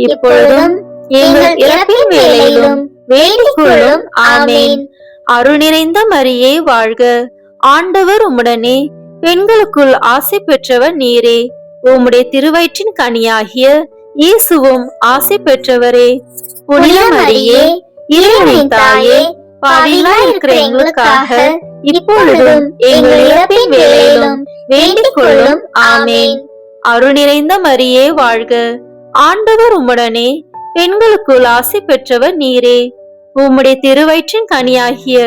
இப்பொழுதும் எங்கள் இறப்பின் வேளையிலும் வேண்டிக் கொள்ளும். ஆமேன். அருள் நிறைந்த மரியே வாழ்க, ஆண்டவர் உம்முடனே, பெண்களுக்குள் ஆசி பெற்றவர் நீரே. உம்முடைய திருவயிற்றின் கனியாகிய இயேசுவும் ஆசி பெற்றவரே. புனித மரியே, இறைவனின் தாயே, பாவிகளாய் இருக்கிற எங்களுக்காக இப்பொழுதும் எங்கள் இறப்பின் வேளையிலும் வேண்டிக் கொள்ளும். ஆமேன். அருள் நிறைந்த மரியே வாழ்க, ஆண்டவர் உம்முடனே, பெண்களுக்குள் ஆசி பெற்றவர் நீரே. உம்முடைய திருவயிற்றின் கனியாகிய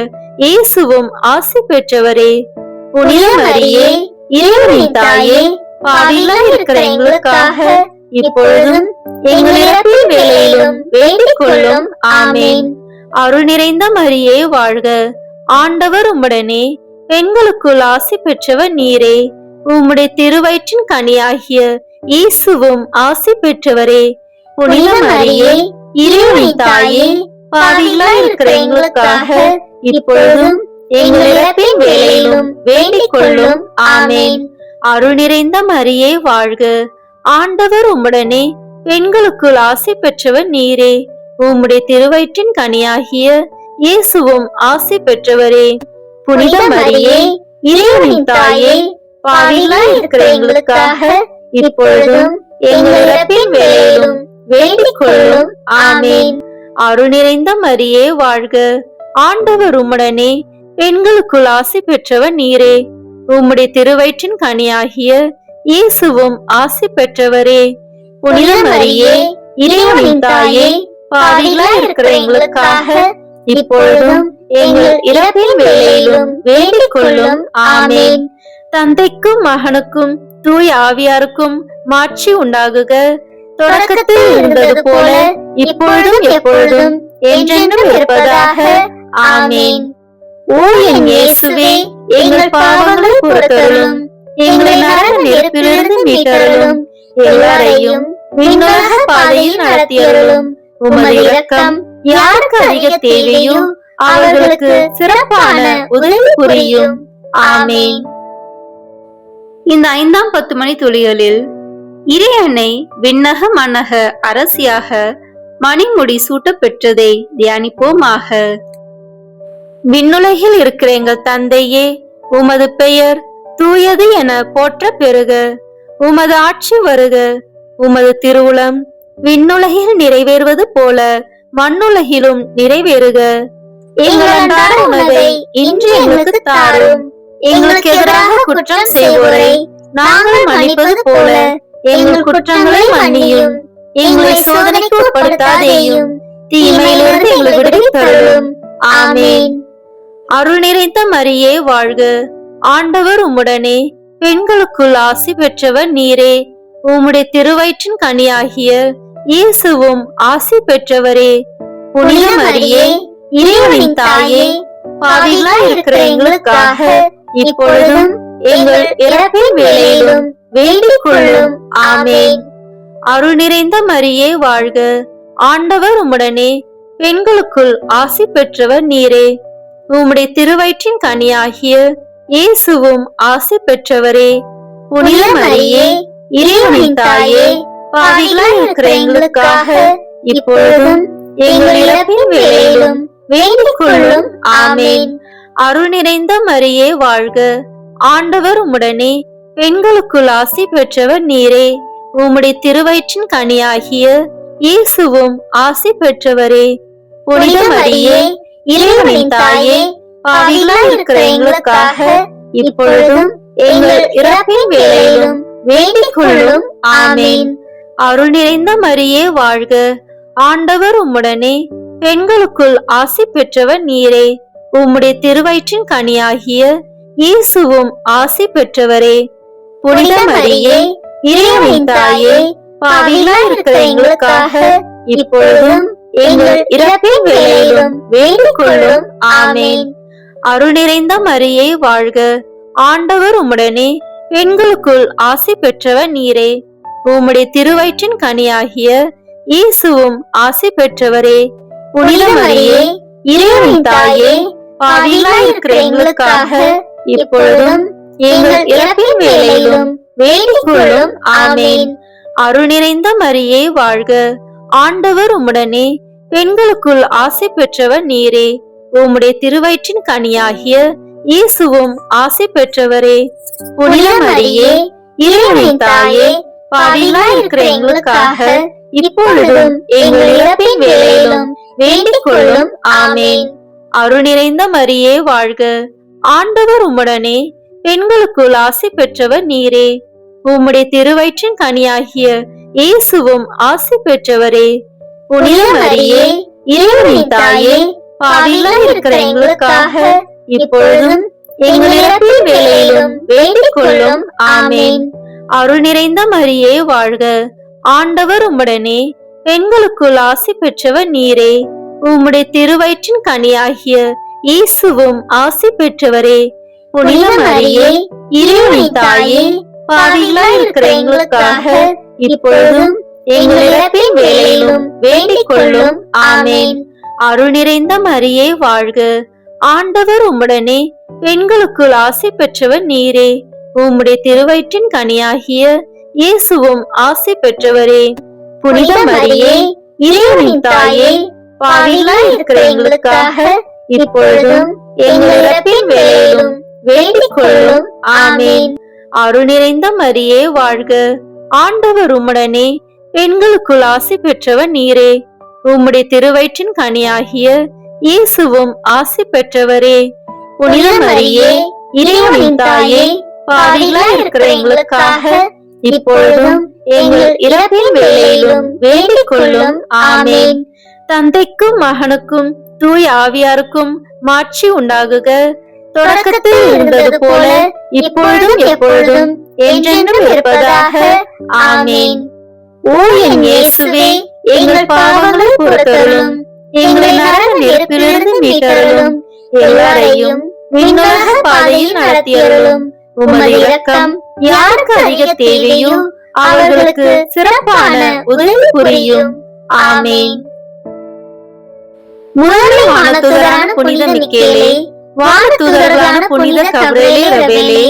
இயேசுவும் ஆசி பெற்றவரே. புனித மரியே, இறைவனின் தாயே, பாவிகளாய் இருக்கிற எங்களுக்காக இப்பொழுதும் எங்கள் இறப்பின் வேளையிலும் வேண்டிக் கொள்ளும். ஆமேன். அருள் நிறைந்த மரியே வாழ்க, ஆண்டவர் உம்முடனே, பெண்களுக்குள் ஆசி பெற்றவர் நீரே. உம்முடைய திருவயிற்றின் கனியாகிய இயேசுவும் ஆசி பெற்றவரே. புனித மரியே, இறைவனின் தாயே, பாவிகளாய் இருக்கிற எங்களுக்காக இப்பொழுதும் எங்கள் இறப்பின் வேளையிலும் வேண்டிக் கொள்ளும். ஆமேன். அருள் நிறைந்த மரியே வாழ்க, ஆண்டவர் உம்முடனே, பெண்களுக்குள் ஆசி பெற்றவர் நீரே. உம்முடைய திருவயிற்றின் கனியாகிய இயேசுவும் ஆசி பெற்றவரே. புனித மரியே, இறைவனின் தாயே, பாவிகளாய் இருக்கிற எங்களுக்காக இப்பொழுதும் எங்கள் இறப்பின் வேளையிலும் வேண்டிக் கொள்ளும். ஆமேன். அருள் நிறைந்த மரியே வாழ்க, ஆண்டவர் உம்முடனே, பெண்களுக்குள் ஆசி பெற்றவர் நீரே. உம்முடைய திருவயிற்றின் கனியாகிய இயேசுவும் ஆசி பெற்றவரே. புனித மரியே, இறைவனின் தாயே, பாவிகளாய் இருக்கிற எங்களுக்காக இப்பொழுதும் எங்கள் இறப்பின் வேளையிலும் வேண்டிக் கொள்ளும். ஆமேன். தந்தைக்கும் மகனுக்கும் தூய ஆவியாருக்கும் மாட்சி உண்டாகுக. தொடக்கத்தில் இருந்தது போல இப்பொழுதும் எப்பொழுதும் என்றென்றும் இருப்பதாக. ஆமேன். ஓ என் இயேசுவே, எங்கள் பாவங்களை பொறுத்தருளும், எங்களை நரக நெருப்பிலிருந்து மீட்டருளும், எல்லாரையும் விண்ணுலக பாதையில் நடத்தியருளும். உமது இரக்கம் யாருக்கு அதிக தேவையோ அவர்களுக்கு சிறப்பான உதவி புரியும். ஆமேன். இந்த 5ஆம் 10 மணி துளிகளில் இறையன்னை விண்ணக மன்னக அரசியாக மணிமுடி சூட்ட பெற்றதை தியானிப்போமாக. விண்ணுலகில் இருக்கிற எங்கள் தந்தையே, உமது பெயர் தூயது என போற்ற பெறுக. உமது ஆட்சி வருக. உமது திருவுளம் விண்ணுலகில் நிறைவேறுவது போல மண்ணுலகிலும் நிறைவேறுக. எங்கள் அன்றாட உணவை இன்று எங்களுக்கு தாரும். எங்களுக்கு எதிராக குற்றம் செய்வோரை நாங்கள் மன்னிப்பது போல எங்கள் குற்றங்களை மன்னியும். எங்களை சோதனைக்கு உட்படுத்தாதேயும், தீமையிலிருந்து எங்களை விடுவித்தருளும். ஆமேன். அருள் நிறைந்த மரியே வாழ்க, ஆண்டவர் உம்முடனே, பெண்களுக்குள் ஆசி பெற்றவர் நீரே. உம்முடைய திருவயிற்றின் கனியாகிய இயேசுவும் ஆசி பெற்றவரே. புனித மரியே, இறைவனின் தாயே, பாவிகளாய் இருக்கிற எங்களுக்காக இப்பொழுதும் எங்கள் இறப்பின் வேளையிலும் வேண்டிக் கொள்ளும். ஆமேன். அருள் நிறைந்த மரியே வாழ்க, ஆண்டவர் உம்முடனே, பெண்களுக்குள் ஆசி பெற்றவர் நீரே. உம்முடைய திருவயிற்றின் கனியாகிய இயேசுவும் ஆசி பெற்றவரே. புனித மரியே, இறைவனின் தாயே, பாவிகளாய் இருக்கிற எங்களுக்காக இப்பொழுதும் எங்கள் இறப்பின் வேளையிலும் வேண்டிக் கொள்ளும். ஆமேன். அருள் நிறைந்த மரியே வாழ்க, ஆண்டவர் உம்முடனே, பெண்களுக்குள் ஆசி பெற்றவர் நீரே. உம்முடைய திருவயிற்றின் கனியாகிய இயேசுவும் ஆசி பெற்றவரே. புனித மரியே, இறைவனின் தாயே, பாவிகளாய் இருக்கிற எங்களுக்காக இப்பொழுதும் எங்கள் இறப்பின் வேளையிலும் வேண்டிக் கொள்ளும். ஆமேன். அருள் நிறைந்த மரியே வாழ்க, ஆண்டவர் உம்முடனே, பெண்களுக்குள் ஆசி பெற்றவர் நீரே. உம்முடைய திருவயிற்றின் கனியாகிய இயேசுவும் ஆசி பெற்றவரே. புனித மரியே, இறைவனின் தாயே, பாவிகளாய் இருக்கிற எங்களுக்காக இப்பொழுதும் எங்கள் இறப்பின் வேளையிலும் வேண்டிக் கொள்ளும். ஆமேன். அருள் நிறைந்த மரியே வாழ்க, ஆண்டவர் உம்முடனே, பெண்களுக்குள் ஆசி பெற்றவர் நீரே. உம்முடைய திருவயிற்றின் கனியாகிய இயேசுவும் ஆசி பெற்றவரே. புனித மரியே, இறைவனின் தாயே, பாவிகளாய் இருக்கிற எங்களுக்காக இப்பொழுதும் எங்கள் இறப்பின் வேளையிலும் வேண்டிக் கொள்ளும். ஆமேன். அருள் நிறைந்த மரியே வாழ்க, ஆண்டவர் உம்முடனே, பெண்களுக்குள் ஆசி பெற்றவர் நீரே. உம்முடைய திருவயிற்றின் கனியாகிய இயேசுவும் ஆசி பெற்றவரே. புனித மரியே, இறைவனின் தாயே, பாவிகளாய் இருக்கிற எங்களுக்காக இப்பொழுதும் எங்கள் இறப்பின் வேளையிலும் வேண்டிக் கொள்ளும். ஆமேன். அருள் நிறைந்த மரியே வாழ்க, ஆண்டவர் உம்முடனே, பெண்களுக்குள் ஆசி பெற்றவர் நீரே. உம்முடைய திருவயிற்றின் கனியாகிய இயேசுவும் ஆசி பெற்றவரே. புனித மரியே, இறைவனின் தாயே, பாவிகளாய் இருக்கிற எங்களுக்காக இப்பொழுதும் எங்கள் இறப்பின் வேளையிலும் வேண்டிக் கொள்ளும். ஆமேன். அருள் நிறைந்த மரியே வாழ்க, ஆண்டவர் உம்முடனே, பெண்களுக்குள் ஆசி பெற்றவர் நீரே. உம்முடைய திருவயிற்றின் கனியாகிய இயேசுவும் ஆசி பெற்றவரே. புனித மரியே, இறைவனின் தாயே, பாவிகளாய் இருக்கிற எங்களுக்காக இப்பொழுதும் எங்கள் இறப்பின் வேளையிலும் வேண்டிக் கொள்ளும். ஆமேன். அருள் நிறைந்த மரியே வாழ்க, ஆண்டவர் உம்முடனே, பெண்களுக்குள் ஆசி பெற்றவர் நீரே. உம்முடைய திருவயிற்றின் கனியாகிய இயேசுவும் ஆசி பெற்றவரே. புனித மரியே, இறைவனின் தாயே, பாவிகளாய் இருக்கிற எங்களுக்காக இப்பொழுதும் எங்கள் இறப்பின் வேளையிலும் வேண்டிக் கொள்ளும். ஆமேன். அருள் நிறைந்த மரியே வாழ்க, ஆண்டவர் உம்முடனே, பெண்களுக்குள் ஆசி பெற்றவர் நீரே. உம்முடைய திருவயிற்றின் கனியாகிய இயேசுவும் ஆசி பெற்றவரே. புனித மரியே, இறைவனின் தாயே, பாவிகளாய் இருக்கிற எங்களுக்காக இப்பொழுதும் எங்கள் இறப்பின் வேளையிலும் வேண்டிக் கொள்ளும். ஆமேன். தந்தைக்கும் மகனுக்கும் தூய ஆவியாருக்கும் மாட்சி உண்டாகுக. தொடக்கத்தில் இருந்தது போல இப்பொழுதும் எப்பொழுதும் என்றென்றும் இருப்பதாக. ஆமேன். ஓ என் இயேசுவே, எங்கள் பாவங்களை பொறுத்தருளும், எங்களை நரக நெருப்பிலிருந்து மீட்டருளும், எல்லாரையும் விண்ணுலக பாதையில் நடத்தியருளும். உமது இரக்கம் யாருக்கு அதிக தேவையோ அவர்களுக்கு சிறப்பான உதவி புரியும். ஆமேன். முதல் வானதூதரான புனித மிக்கேலே, வானதூதர்களான புனித கபிரியேலே, ரபேலே,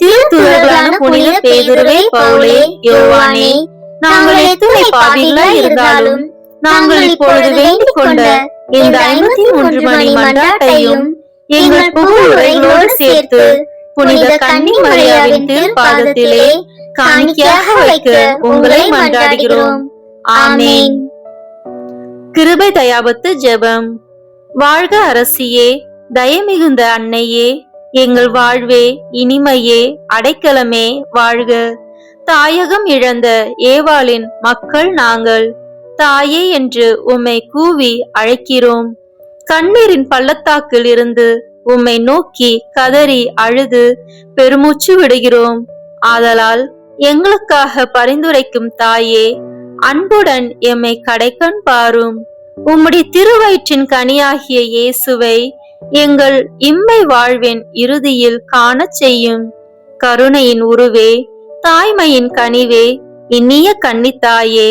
திருத்தூதர்களான புனித பேதுருவே, பவுலே, யோவானே, நாங்கள் எத்துணை பாவிகளாய் இருந்தாலும் நாங்கள் இப்பொழுது வேண்டிக் கொண்ட இந்த 53 மணி மன்றாட்டையும் எங்கள் புகழ் உரைகளோடு சேர்த்து புனித கன்னி மரியாவின் திருப்பாதத்திலே காணிக்கையாக வைக்க உங்களை மன்றாடுகிறோம். ஆமேன். கிருபை தயாபத்து ஜெபம். வாழ்க அரசியே, தயமிகுந்த அன்னையே, எங்கள் வாழ்வே, இனிமையே, அடைக்கலமே, வாழ்க. தாயகம் இழந்த ஏவாளின் மக்கள் நாங்கள். தாயே என்று உம்மை கூவி அழைக்கிறோம். கண்ணீரின் பள்ளத்தாக்கில் இருந்து உம்மை நோக்கி கதறி அழுது பெருமூச்சு விடுகிறோம். ஆதலால் எங்களுக்காக பரிந்துரைக்கும் தாயே, அன்புடன் எம்மை கடைக்கண் பாரும். உம்முடைய திருவயிற்றின் கனியாகிய இயேசுவை எங்கள் இம்மை வாழ்வின் இறுதியில் காணச் செய்யும். கருணையின் உருவே, தாய்மையின் கனிவே, இனிய கன்னித்தாயே.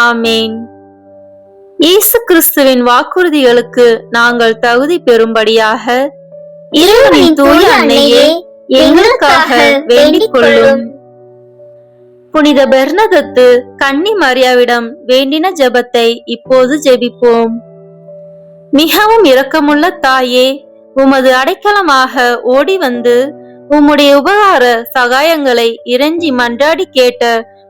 ஆமேன். இயேசு கிறிஸ்துவின் வாக்குறுதிகளுக்கு நாங்கள் தகுதி பெறும்படியாக இறைவனின் தூய அன்னையே, எங்களுக்காக வேண்டிக் கொள்ளும். புனித பெர்னதத்து கன்னி மரியாவிடம் வேண்டின ஜெபத்தை இப்போது ஜெபிப்போம். மிகவும் இரக்கமுள்ள தாயே, உமது அடைக்கலமாக ஓடி வந்து உம்முடைய உபகார சகாயங்களை இறைஞ்சி மன்றாடி கேட்ட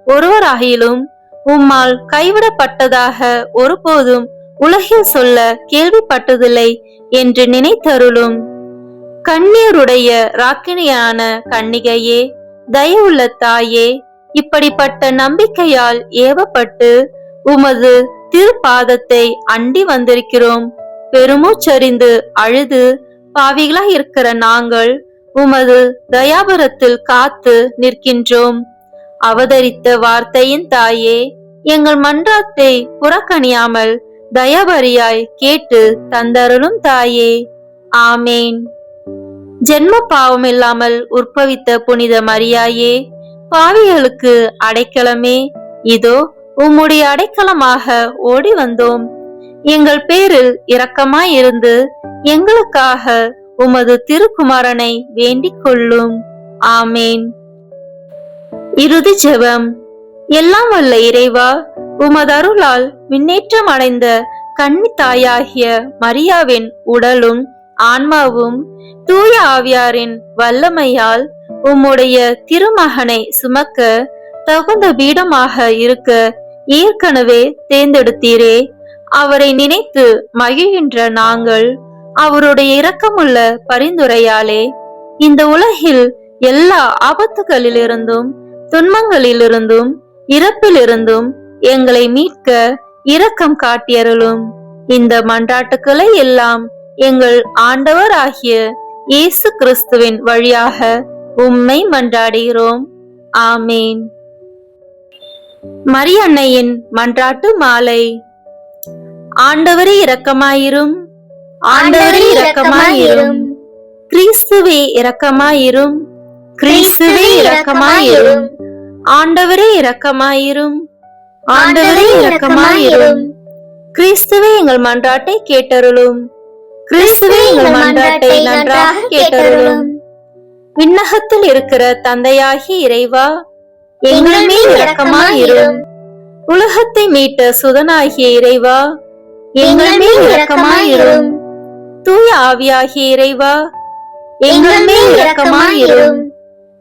ஒருவராகிலும் உம்மால் கைவிடப்பட்டதாக ஒருபோதும் உலகில் சொல்ல கேள்விப்பட்டதில்லை என்று நினைத்தருளும். கண்ணீருடைய ராக்கினியான கன்னிகையே, தயவுள்ள தாயே, இப்படிப்பட்ட நம்பிக்கையால் ஏவப்பட்டு உமது திருப்பாதத்தை அண்டி வந்திருக்கிறோம். பெருமூச்சறிந்து அழுது பாவிகளாய் இருக்கிற நாங்கள் உமது தயாபரத்தில் காத்து நிற்கின்றோம். அவதரித்த வார்த்தையின் தாயே, எங்கள் மன்றாத்தை புறக்கணியாமல் தயாபரியாய் கேட்டு தந்தருளும் தாயே. ஆமேன். ஜென்ம பாவமில்லாமல் உற்பவித்த புனித மரியாயே, பாவிகளுக்கு அடைக்கலமே, இதோ உம்முடைய அடைக்கலமாக ஓடி வந்தோம். எங்கள் பேரில் இரக்கமாயிருந்து எங்களுக்காக உமது திருக்குமாரனை வேண்டிக் கொள்ளும். ஆமேன். இறுதி ஜெபம். எல்லாம் வல்ல இறைவா, உமது அருளால் விண்ணேற்றம் அடைந்த கன்னி தாயாகிய மரியாவின் உடலும் ஆன்மாவும் தூய ஆவியாரின் வல்லமையால் உம்முடைய திருமகனை சுமக்க தகுந்த பீடமாக இருக்க ஏற்கனவே தேர்ந்தெடுத்தீரே. அவரை நினைத்து மகிழ்கின்ற நாங்கள் அவருடைய இரக்கமுள்ள பரிந்துரையாலே இந்த உலகில் எல்லா ஆபத்துகளிலிருந்தும் துன்பங்களிலிருந்தும் இறப்பிலிருந்தும் எங்களை மீட்க இரக்கம் காட்டியருளும். இந்த மன்றாட்டுக்களை எல்லாம் எங்கள் ஆண்டவர் ஆகிய இயேசு கிறிஸ்துவின் வழியாக உம்மை மன்றாடுகிறோம். ஆமேன். மரியன்னையின் மன்றாட்டு மாலை. ஆண்டவரே இரக்கமாயிரும், ஆண்டவரே இரக்கமாயிரும், கிறிஸ்துவே இரக்கமாயிரும், கிறிஸ்துவே இரக்கமாயிரும், ஆண்டவரே இரக்கமாயிரும், ஆண்டவரே இரக்கமாயிரும், கிறிஸ்துவே எங்கள் மன்றாட்டை கேட்டருளும், கிறிஸ்துவே எங்கள் மன்றாட்டை நன்றாக கேட்டருளும். விண்ணகத்தில் இருக்கிற தந்தையாகி இறைவா, எங்கள் மேல் இரக்கமாயிரும். உலகத்தை மீட்ட சுதனாகிய இறைவா, எங்கள் மேல் இரக்கமாயிரும். தூய ஆவியாகிய இறைவா, எங்கள் மேல் இரக்கமாயிரும்.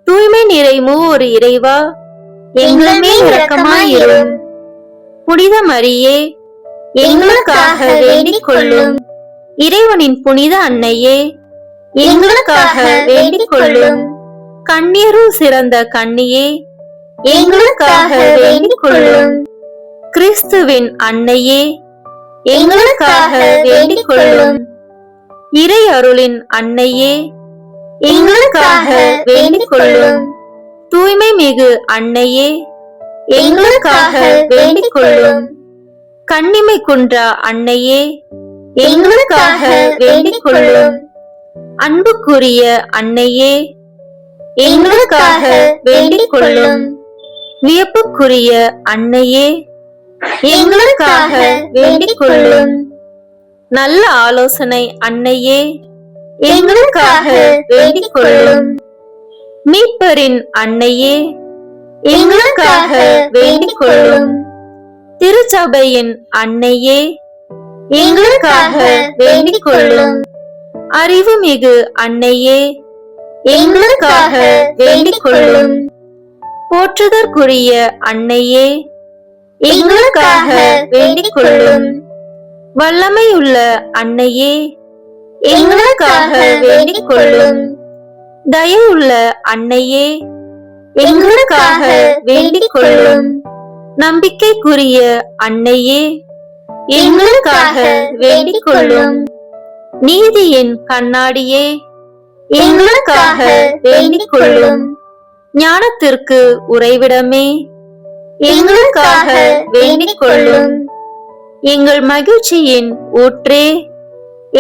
தூய்மை நிறை மூவொரு இறைவா, எங்கள் மேல் இரக்கமாயிரும். புனித மரியே, எங்களுக்காக வேண்டிக் கொள்ளும். இறைவனின் புனித அன்னையே, எங்களுக்காக வேண்டிக் கொள்ளும். கண்ணீரும் சிறந்த கன்னியே, எங்களுக்காக வேண்டிக் கொள்ளும். கிறிஸ்துவின் அன்னையே, எங்களுக்காக வேண்டிக் கொள்ளும். இறை அருளின் அன்னையே, எங்களுக்காக வேண்டிக் கொள்ளும். தூய்மை மிகு அன்னையே, எங்களுக்காக வேண்டிக் கொள்ளும். கன்னிமை குன்றா அன்னையே, எங்களுக்காக வேண்டிக் கொள்ளும். அன்புக்குரிய அன்னையே, எங்களுக்காக வேண்டிக் கொள்ளும். வியப்புக்குரிய அன்னையே, எங்களுக்காக வேண்டிக் கொள்ளும். நல்ல ஆலோசனை அன்னையே, எங்களுக்காக வேண்டிக் கொள்ளும். மீட்பரின் அன்னையே, எங்களுக்காக வேண்டிக் கொள்ளும். திருச்சபையின் அன்னையே, எங்களுக்காக வேண்டிக் கொள்ளும். அறிவுமிகு அன்னையே, எங்களுக்காக வேண்டிக் கொள்ளும். போற்றுதற்குரிய அன்னையே, எங்களுக்காக வேண்டிக் கொள்ளும். வல்லமையுள்ள அன்னையே, எங்களுக்காக வேண்டிக் கொள்ளும். தயவுள்ள அன்னையே, எங்களுக்காக வேண்டிக் கொள்ளும். நம்பிக்கைக்குரிய அன்னையே, எங்களுக்காக வேண்டிக் கொள்ளும். நீதியின் கண்ணாடியே, எங்களுக்காக வேண்டிக் கொள்ளும். ஞானத்திற்கு உறைவிடமே, எங்களுக்காக வேண்டிக் கொள்ளும். எங்கள் மகிழ்ச்சியின் ஊற்றே,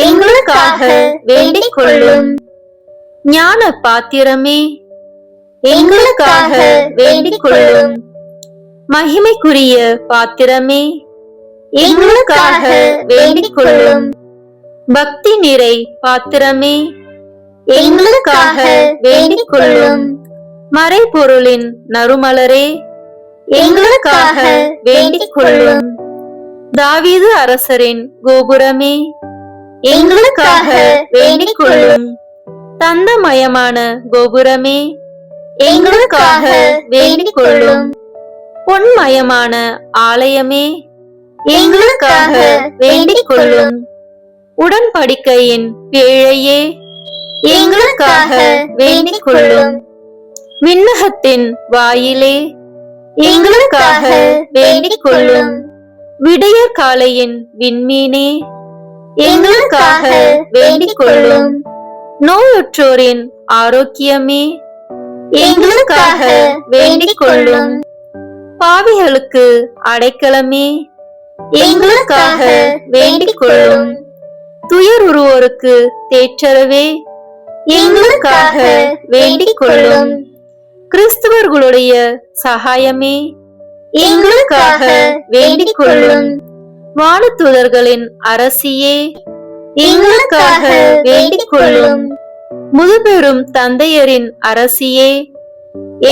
எங்களுக்காக வேண்டிக் கொள்ளும். ஞான பாத்திரமே, எங்களுக்காக வேண்டிக் கொள்ளும். மகிமைக்குரிய பாத்திரமே, எங்களுக்காக வேண்டிக் கொள்ளும். பக்தி நிறை பாத்திரமே, எங்களுக்காக வேண்டிக் கொள்ளும். மறைபொருளின் நறுமலரே, எங்களுக்காக வேண்டிக் கொள்ளும். தாவீது அரசரின் கோபுரமே, எங்களுக்காக வேண்டிக் கொள்ளும். தந்தமயமான கோபுரமே, எங்களுக்காக வேண்டிக் கொள்ளும். பொன்மயமான ஆலயமே, எங்களுக்காக வேண்டிக் கொள்ளும். உடன்படிக்கையின் பேழையே, எங்களுக்காக வேண்டிக் கொள்ளும். விண்ணகத்தின் வாயிலே, எங்களுக்காக வேண்டிக் கொள்ளும். விடிய காலையின் விண்மீனே, எங்களுக்காக வேண்டிக் கொள்ளும். நோயுற்றோரின் ஆரோக்கியமே, எங்களுக்காக வேண்டிக் கொள்ளும். பாவிகளுக்கு அடைக்கலமே, எங்களுக்காக வேண்டிக் கொள்ளும். துயருறுவோருக்கு தேற்றரவே, எங்களுக்காக வேண்டிக் கொள்ளும். கிறிஸ்தவர்களுடைய சகாயமே, எங்களுக்காக வேண்டிக் கொள்ளும். வானதூதர்களின் அரசியே, எங்களுக்காக வேண்டிக் கொள்ளும். முதுபெரும் தந்தையரின் அரசியே,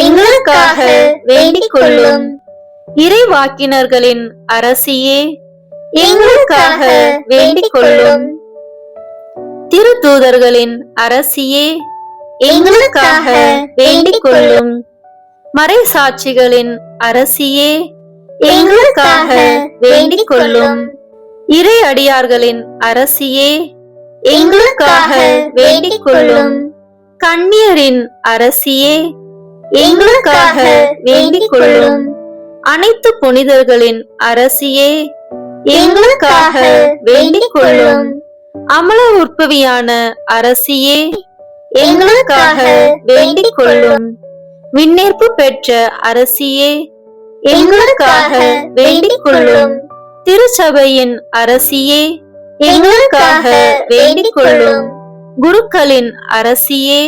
எங்களுக்காக வேண்டிக் கொள்ளும். இறைவாக்கினர்களின் அரசியே, எங்களுக்காக வேண்டிக் கொள்ளும். திருத்தூதர்களின் அரசியே, எங்களுக்காக வேண்டிக் கொள்ளும். மறைசாட்சிகளின் அரசியே, எங்களுக்காக வேண்டிக் கொள்ளும். இறை அடியார்களின் அரசியே, எங்களுக்காக வேண்டிக் கொள்ளும். கன்னியரின் அரசியே, எங்களுக்காக வேண்டிக் கொள்ளும். அனைத்து புனிதர்களின் அரசியே, எங்களுக்காக வேண்டிக் கொள்ளும். அமல உற்பவியான அரசியே, எங்களுக்காக வேண்டிக் கொள்ளும். விண்ணேற்பு பெற்ற அரசியே, எங்களுக்காக வேண்டிக் கொள்ளும். திருச்சபையின் அரசியே, எங்களுக்காக வேண்டிக் கொள்ளும். குருக்களின் அரசியே,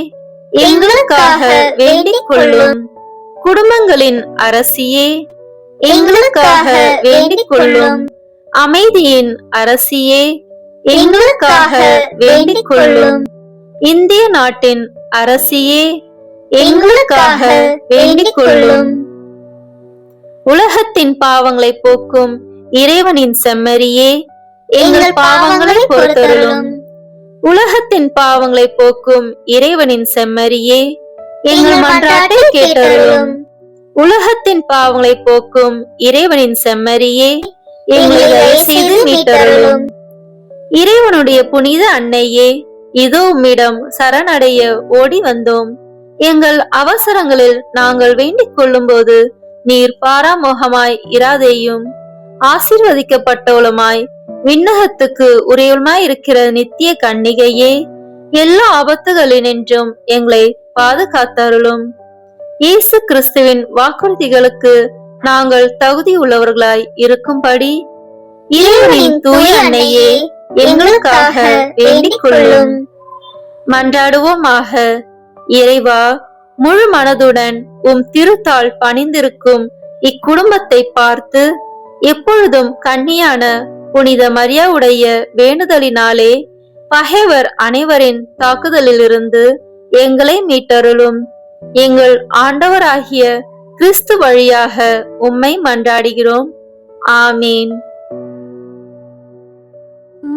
எங்களுக்காக வேண்டிக் கொள்ளும். குடும்பங்களின் அரசியே, எங்களுக்காக வேண்டிக் கொள்ளும். அமைதியின் அரசியே, எங்களுக்காக வேண்டிக் கொள்ளும். இந்திய நாட்டின் அரசியே, எங்களுக்காக வேண்டிக் கொள்ளும். உலகத்தின் பாவங்களை போக்கும் இறைவனின் செம்மறியே, எங்கள் பாவங்களை பொறுத்தருளும். உலகத்தின் பாவங்களை போக்கும் இறைவனின் செம்மறியே, எங்கள் மன்றாட்டை கேட்டருளும். உலகத்தின் பாவங்களை போக்கும் இறைவனின் செம்மறியே, எங்களை தயவு செய்து மீட்டருளும். இறைவனுடைய புனித அன்னையே, இதோ உம்மிடம் சரணடைய ஓடி வந்தோம். எங்கள் அவசரங்களில் நாங்கள் வேண்டிக் கொள்ளும் போது நீர் பாராமுகமாய் இராதேயும். ஆசீர்வதிக்கப்பட்டவளுமாய் விண்ணகத்துக்கு உரியவளுமாய் இருக்கிற நித்திய கன்னிகையே, எல்லா ஆபத்துகளினின்றும் எங்களை பாதுகாத்தருளும். இயேசு கிறிஸ்துவின் வாக்குறுதிகளுக்கு நாங்கள் தகுதியுள்ளவர்களாய் இருக்கும்படி இறைவனின் தூய அன்னையே, எங்களுக்காக வேண்டிக் கொள்ளும். மன்றாடுவோமாக. இறைவா, முழு மனதுடன் உம் திருத்தாள் பணிந்திருக்கும் இக்குடும்பத்தை பார்த்து எப்பொழுதும் கன்னியான புனித மரியாவுடைய வேண்டுதலினாலே பகைவர் அனைவரின் தாக்குதலிலிருந்து எங்களை மீட்டருளும். எங்கள் ஆண்டவராகிய கிறிஸ்து வழியாக உம்மை மன்றாடுகிறோம். ஆமீன்.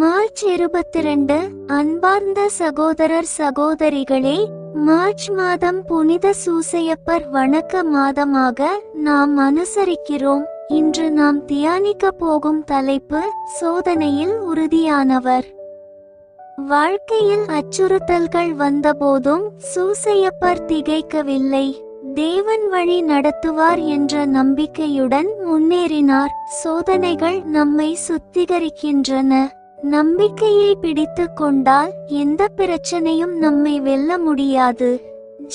மார்ச் 22. அன்பார்ந்த சகோதரர் சகோதரிகளே, மார்ச் மாதம் புனித சூசையப்பர் வணக்க மாதமாக நாம் அனுசரிக்கிறோம். இன்று நாம் தியானிக்க போகும் தலைப்பு சோதனையில் உறுதியானவர். வாழ்க்கையில் அச்சுறுத்தல்கள் வந்தபோதும் சூசையப்பர் திகைக்கவில்லை. தேவன் வழி நடத்துவார் என்ற நம்பிக்கையுடன் முன்னேறினார். சோதனைகள் நம்மை சுத்திகரிக்கின்றன. நம்பிக்கையை பிடித்து கொண்டால் எந்த பிரச்சனையும் நம்மை வெல்ல முடியாது.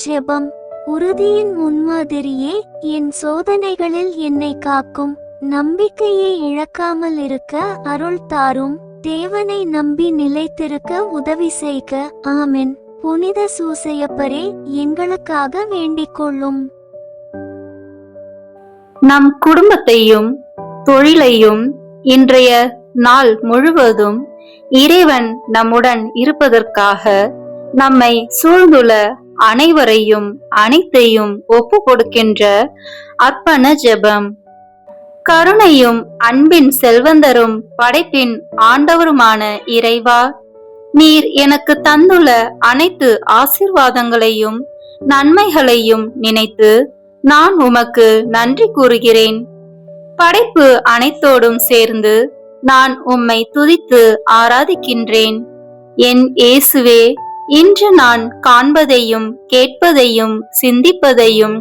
ஜெபம். உறுதியின் முன்மாதிரியே, என் சோதனைகளில் என்னை காக்கும். நம்பிக்கையை இழக்காமல் இருக்க அருள் தாரும். தேவனை நம்பி நிலைத்திருக்க உதவி செய்க. ஆமென். புனித சூசையப்பரே, எங்களுக்காக வேண்டிக் கொள்ளும். நம் குடும்பத்தையும் தொழிலையும் இன்றைய நாள் முழுவதும் இறைவன் நம்முடன் இருப்பதற்காக நம்மை சூழ்ந்துள்ள அனைவரையும் அனைத்தையும் ஒப்பு கொடுக்கின்ற அர்ப்பண ஜெபம். கருணையும் அன்பின் செல்வந்தரும் படைப்பின் ஆண்டவருமான இறைவா, நீர் எனக்கு தந்துள்ள அனைத்து ஆசீர்வாதங்களையும் நன்மைகளையும் நினைத்து நான் உமக்கு நன்றி கூறுகிறேன். படைப்பு அனைத்தோடும் சேர்ந்து நான் உம்மை துதித்து ஆராதிக்கின்றேன். என் இயேசுவே, இன்று நான் காண்பதையும் கேட்பதையும் சிந்திப்பதையும்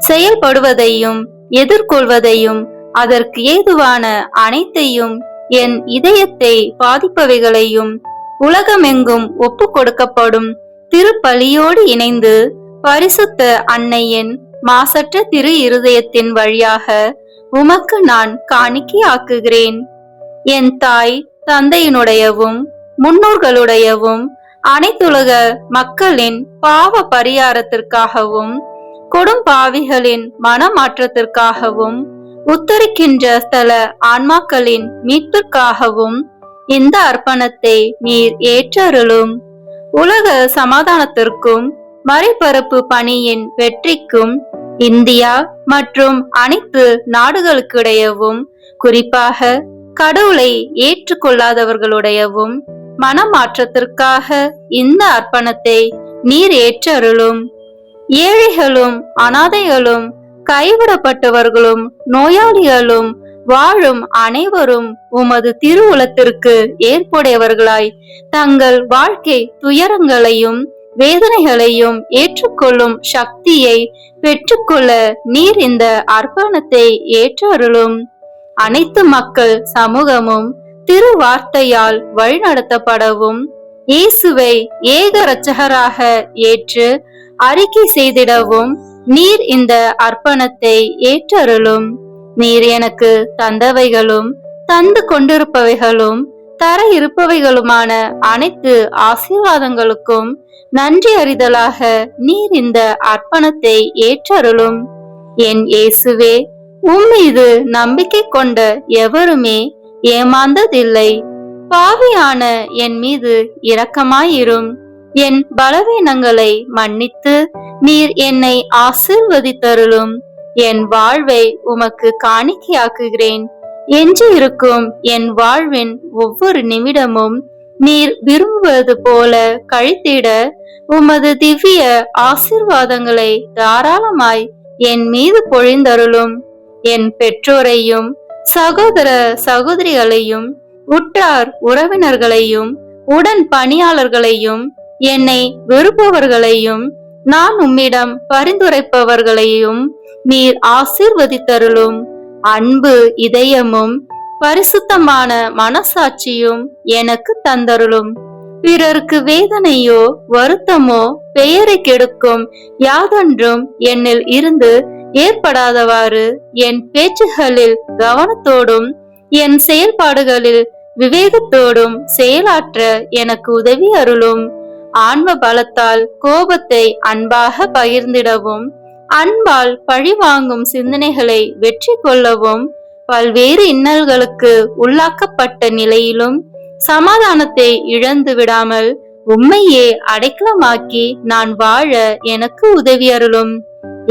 செயல்படுவதையும் எதிர்கொள்வதையும் அதற்கு ஏதுவான அனைத்தையும் என் இதயத்தை பாதிப்பவைகளையும் உலகமெங்கும் ஒப்பு கொடுக்கப்படும் திருப்பலியோடு இணைந்து பரிசுத்த அன்னையின் மாசற்ற திரு இருதயத்தின் வழியாக உமக்கு நான் காணிக்கையாக்குகிறேன். என் தாய் தந்தையினுடையவும் முன்னோர்களுடையவும் அனைத்துலக மக்களின் பாவ பரிகாரத்திற்காகவும் கொடும்பாவிகளின் மனமாற்றத்திற்காகவும் உத்தரிக்கின்ற ஸ்தல ஆன்மாக்களின் மீட்பிற்காகவும் இந்த அர்ப்பணத்தை நீர் ஏற்றருளும். உலக சமாதானத்திற்கும் மறைபரப்பு பணியின் வெற்றிக்கும் இந்தியா மற்றும் அனைத்து நாடுகளுக்கிடையவும் குறிப்பாக கடவுளை ஏற்றுக்கொள்ளாதவர்களுடையவும் மனமாற்றத்திற்காக இந்த அர்ப்பணத்தை நீர் ஏற்றருளும். ஏழைகளும் அனாதைகளும் கைவிடப்பட்டவர்களும் நோயாளிகளும் வாழும் அனைவரும் உமது திருவுளத்திற்கு ஏற்புடையவர்களாய் தங்கள் வாழ்க்கை துயரங்களையும் வேதனைகளையும் ஏற்றுக்கொள்ளும் சக்தியை பெற்றுக்கொள்ள நீர் இந்த அர்ப்பணத்தை ஏற்றருளும். அனைத்து மக்கள் சமூகமும் திருவார்த்தையால் வழிநடத்தப்படவும் இயேசுவை ஏக இரட்சகராக ஏற்று அறிக்கை செய்திடவும் நீர் இந்த அர்ப்பணத்தை ஏற்றருளும். நீர் எனக்கு தந்தவைகளும் தந்து கொண்டிருப்பவைகளும் தர இருப்பவைகளுமான அனைத்து ஆசீர்வாதங்களுக்கும் நன்றி அறிதலாக நீர் இந்த அர்ப்பணத்தை ஏற்றருளும். என் இயேசுவே, உம்மீது நம்பிக்கை கொண்ட எவருமே ஏமாந்ததில்லை. பாவியான என் மீது இரக்கமாயிரும். என் பலவீனங்களை மன்னித்து நீர் என்னை ஆசீர்வதித்தருளும். என் வாழ்வை உமக்கு காணிக்கையாக்குகிறேன். எஞ்சி இருக்கும் என் வாழ்வின் ஒவ்வொரு நிமிடமும் நீர் விரும்புவது போல கழித்திட உமது திவ்ய ஆசீர்வாதங்களை தாராளமாய் என் மீது பொழிந்தருளும். என் பெற்றோரையும் சகோதர சகோதரிகளையும் உற்றார் உறவினர்களையும் உடன் பணியாளர்களையும் என்னை வெறுப்பவர்களையும் நான் உம்மிடம் பரிந்துரைப்பவர்களையும் நீர் ஆசீர்வதித்தருளும். அன்பு இதயமும் பரிசுத்தமான மனசாட்சியும் எனக்கு தந்தருளும். பிறருக்கு வேதனையோ வருத்தமோ பெயரை கெடுக்கும் யாதொன்றும் என்னில் இருந்து ஏற்படாதவாறு என் பேச்சுகளில் கவனத்தோடும் என் செயல்பாடுகளில் விவேகத்தோடும் செயலாற்ற எனக்கு உதவி அருளும். ஆன்ம பலத்தால் கோபத்தை அன்பாக பகிர்ந்திடவும் அன்பால் பழிவாங்கும் சிந்தனைகளை வெற்றி கொள்ளவும் பல்வேறு இன்னல்களுக்கு உள்ளாக்கப்பட்ட நிலையிலும் சமாதானத்தை இழந்து விடாமல் உம்மையே அடைக்கலமாக்கி நான் வாழ எனக்கு உதவி அருளும்.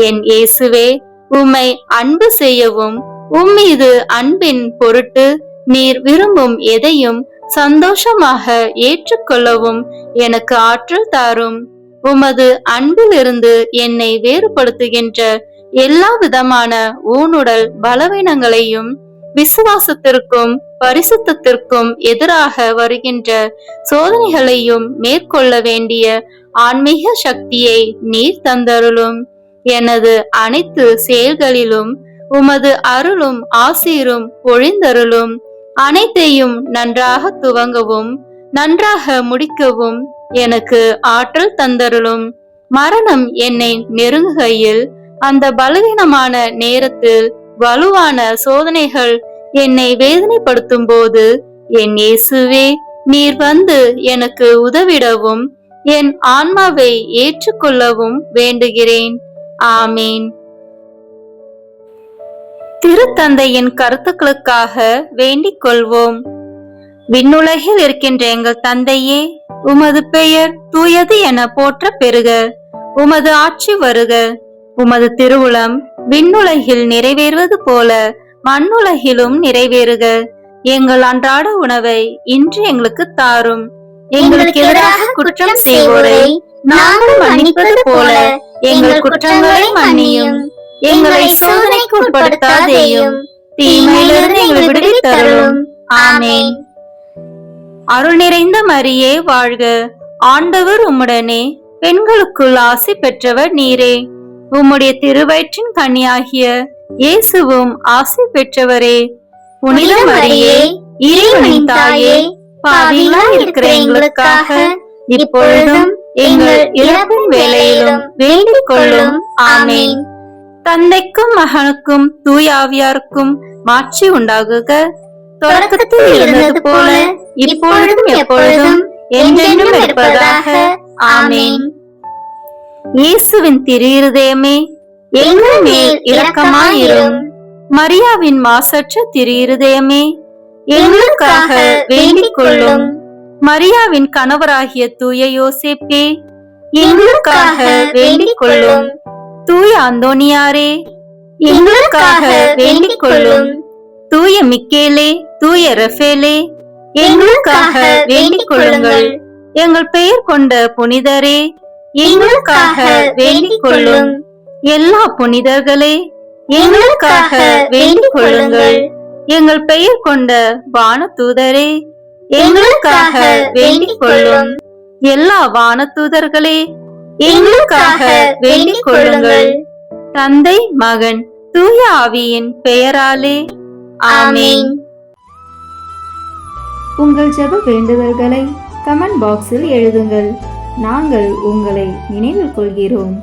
என் இயேசுவே, உம்மை அன்பு செய்யவும் உம்மீது அன்பின் பொருட்டு நீர் விரும்பும் எதையும் சந்தோஷமாக ஏற்றுக்கொள்ளவும் எனக்கு ஆற்றல் தாரும். உமது அன்பிலிருந்து என்னை வேறுபடுத்துகின்ற எல்லா விதமான ஊனுடல் பலவீனங்களையும் விசுவாசத்திற்கும் பரிசுத்தத்திற்கும் எதிராக வருகின்ற சோதனைகளையும் மேற்கொள்ள வேண்டிய ஆன்மீக சக்தியை நீர் தந்தருளும். எனது அனைத்து செயல்களிலும் உமது அருளும் ஆசீரும் பொழிந்தருளும். அனைத்தையும் நன்றாக துவங்கவும் நன்றாக முடிக்கவும் எனக்கு ஆற்றல் தந்தருளும். மரணம் என்னை நெருங்குகையில் அந்த பலவீனமான நேரத்தில் வலுவான சோதனைகள் என்னை வேதனைப்படுத்தும் போது என் இயேசுவே, நீர் வந்து எனக்கு உதவிடவும் என் ஆன்மாவை ஏற்றுக்கொள்ளவும் வேண்டுகிறேன். ஆமீன். திருத்தந்தையின் கருத்துக்களுக்காக வேண்டிக் கொள்வோம். விண்ணுலகில் இருக்கின்ற எங்கள் தந்தையே, உமது பெயர் தூயது என போற்ற பெறுக. உமது ஆட்சி வருக. உமது திருவுளம் விண்ணுலகில் நிறைவேறுவது போல மண்ணுலகிலும் நிறைவேறுக. எங்கள் அன்றாட உணவை இன்று எங்களுக்கு தாரும். எங்களுக்கு எதிராக குற்றம் செய்வோரை நாங்கள் மன்னிப்பது போல எங்கள் குற்றங்களை மன்னியும். எங்களை சோதனைக்கு உட்படுத்தாதேயும், தீமையிலிருந்து எங்களை விடுவித்தருளும். ஆமென். அருள் நிறைந்த மரியே வாழ்க, ஆண்டவர் உம்முடனே, பெண்களுக்குள் ஆசி பெற்றவர் நீரே. உம்முடைய திருவயிற்றின் கனியாகிய இயேசுவும் ஆசி பெற்றவரே. புனித மரியே, இறைவனின் தாயே, பாவிகளாய் இருக்கிற எங்களுக்காக இப்பொழுதும் எங்கள் இறப்பின் வேளையிலும் வேண்டிக் கொள்ளும். ஆமென். தந்தைக்கும் மகனுக்கும் தூய ஆவியாருக்கும் மாட்சி உண்டாகுக, தொடக்கத்தில் இருந்தது போல இப்பொழுதும் எப்பொழுதும் என்றென்றும் இருப்பதாக. ஆமென். இயேசுவின் திரு இருதயமே, எங்கள் மேல் இரக்கமாயிரும். மரியாவின் மாசற்ற திரு இருதயமே, எங்களுக்காக வேண்டிக் கொள்ளும். மரியாவின் கணவராகிய தூய யோசேப்பே, எங்களுக்காக வேண்டிக் கொள்ளும். தூய அந்தோனியாரே, எங்களுக்காக வேண்டிக் கொள்ளும். தூய மிக்கேலே, தூய ரஃபேலே, எங்களுக்காக வேண்டிக் கொள்ளுங்கள். எங்கள் பெயர் கொண்ட புனிதரே, எங்களுக்காக வேண்டிக் கொள்ளும். எல்லா புனிதர்களே, எங்களுக்காக வேண்டிக் கொள்ளுங்கள். எங்கள் பெயர் கொண்ட வானதூதரே, எங்களுக்காக வேண்டிக் கொள்ளும். எல்லா வானதூதர்களே, எங்களுக்காக வேண்டிக் கொள்ளுங்கள். தந்தை, மகன், தூய ஆவியின் பெயராலே. ஆமென். உங்கள் ஜெப வேண்டுதல்களை கமெண்ட் பாக்ஸில் எழுதுங்கள். நாங்கள் உங்களை நினைவில் கொள்கிறோம்.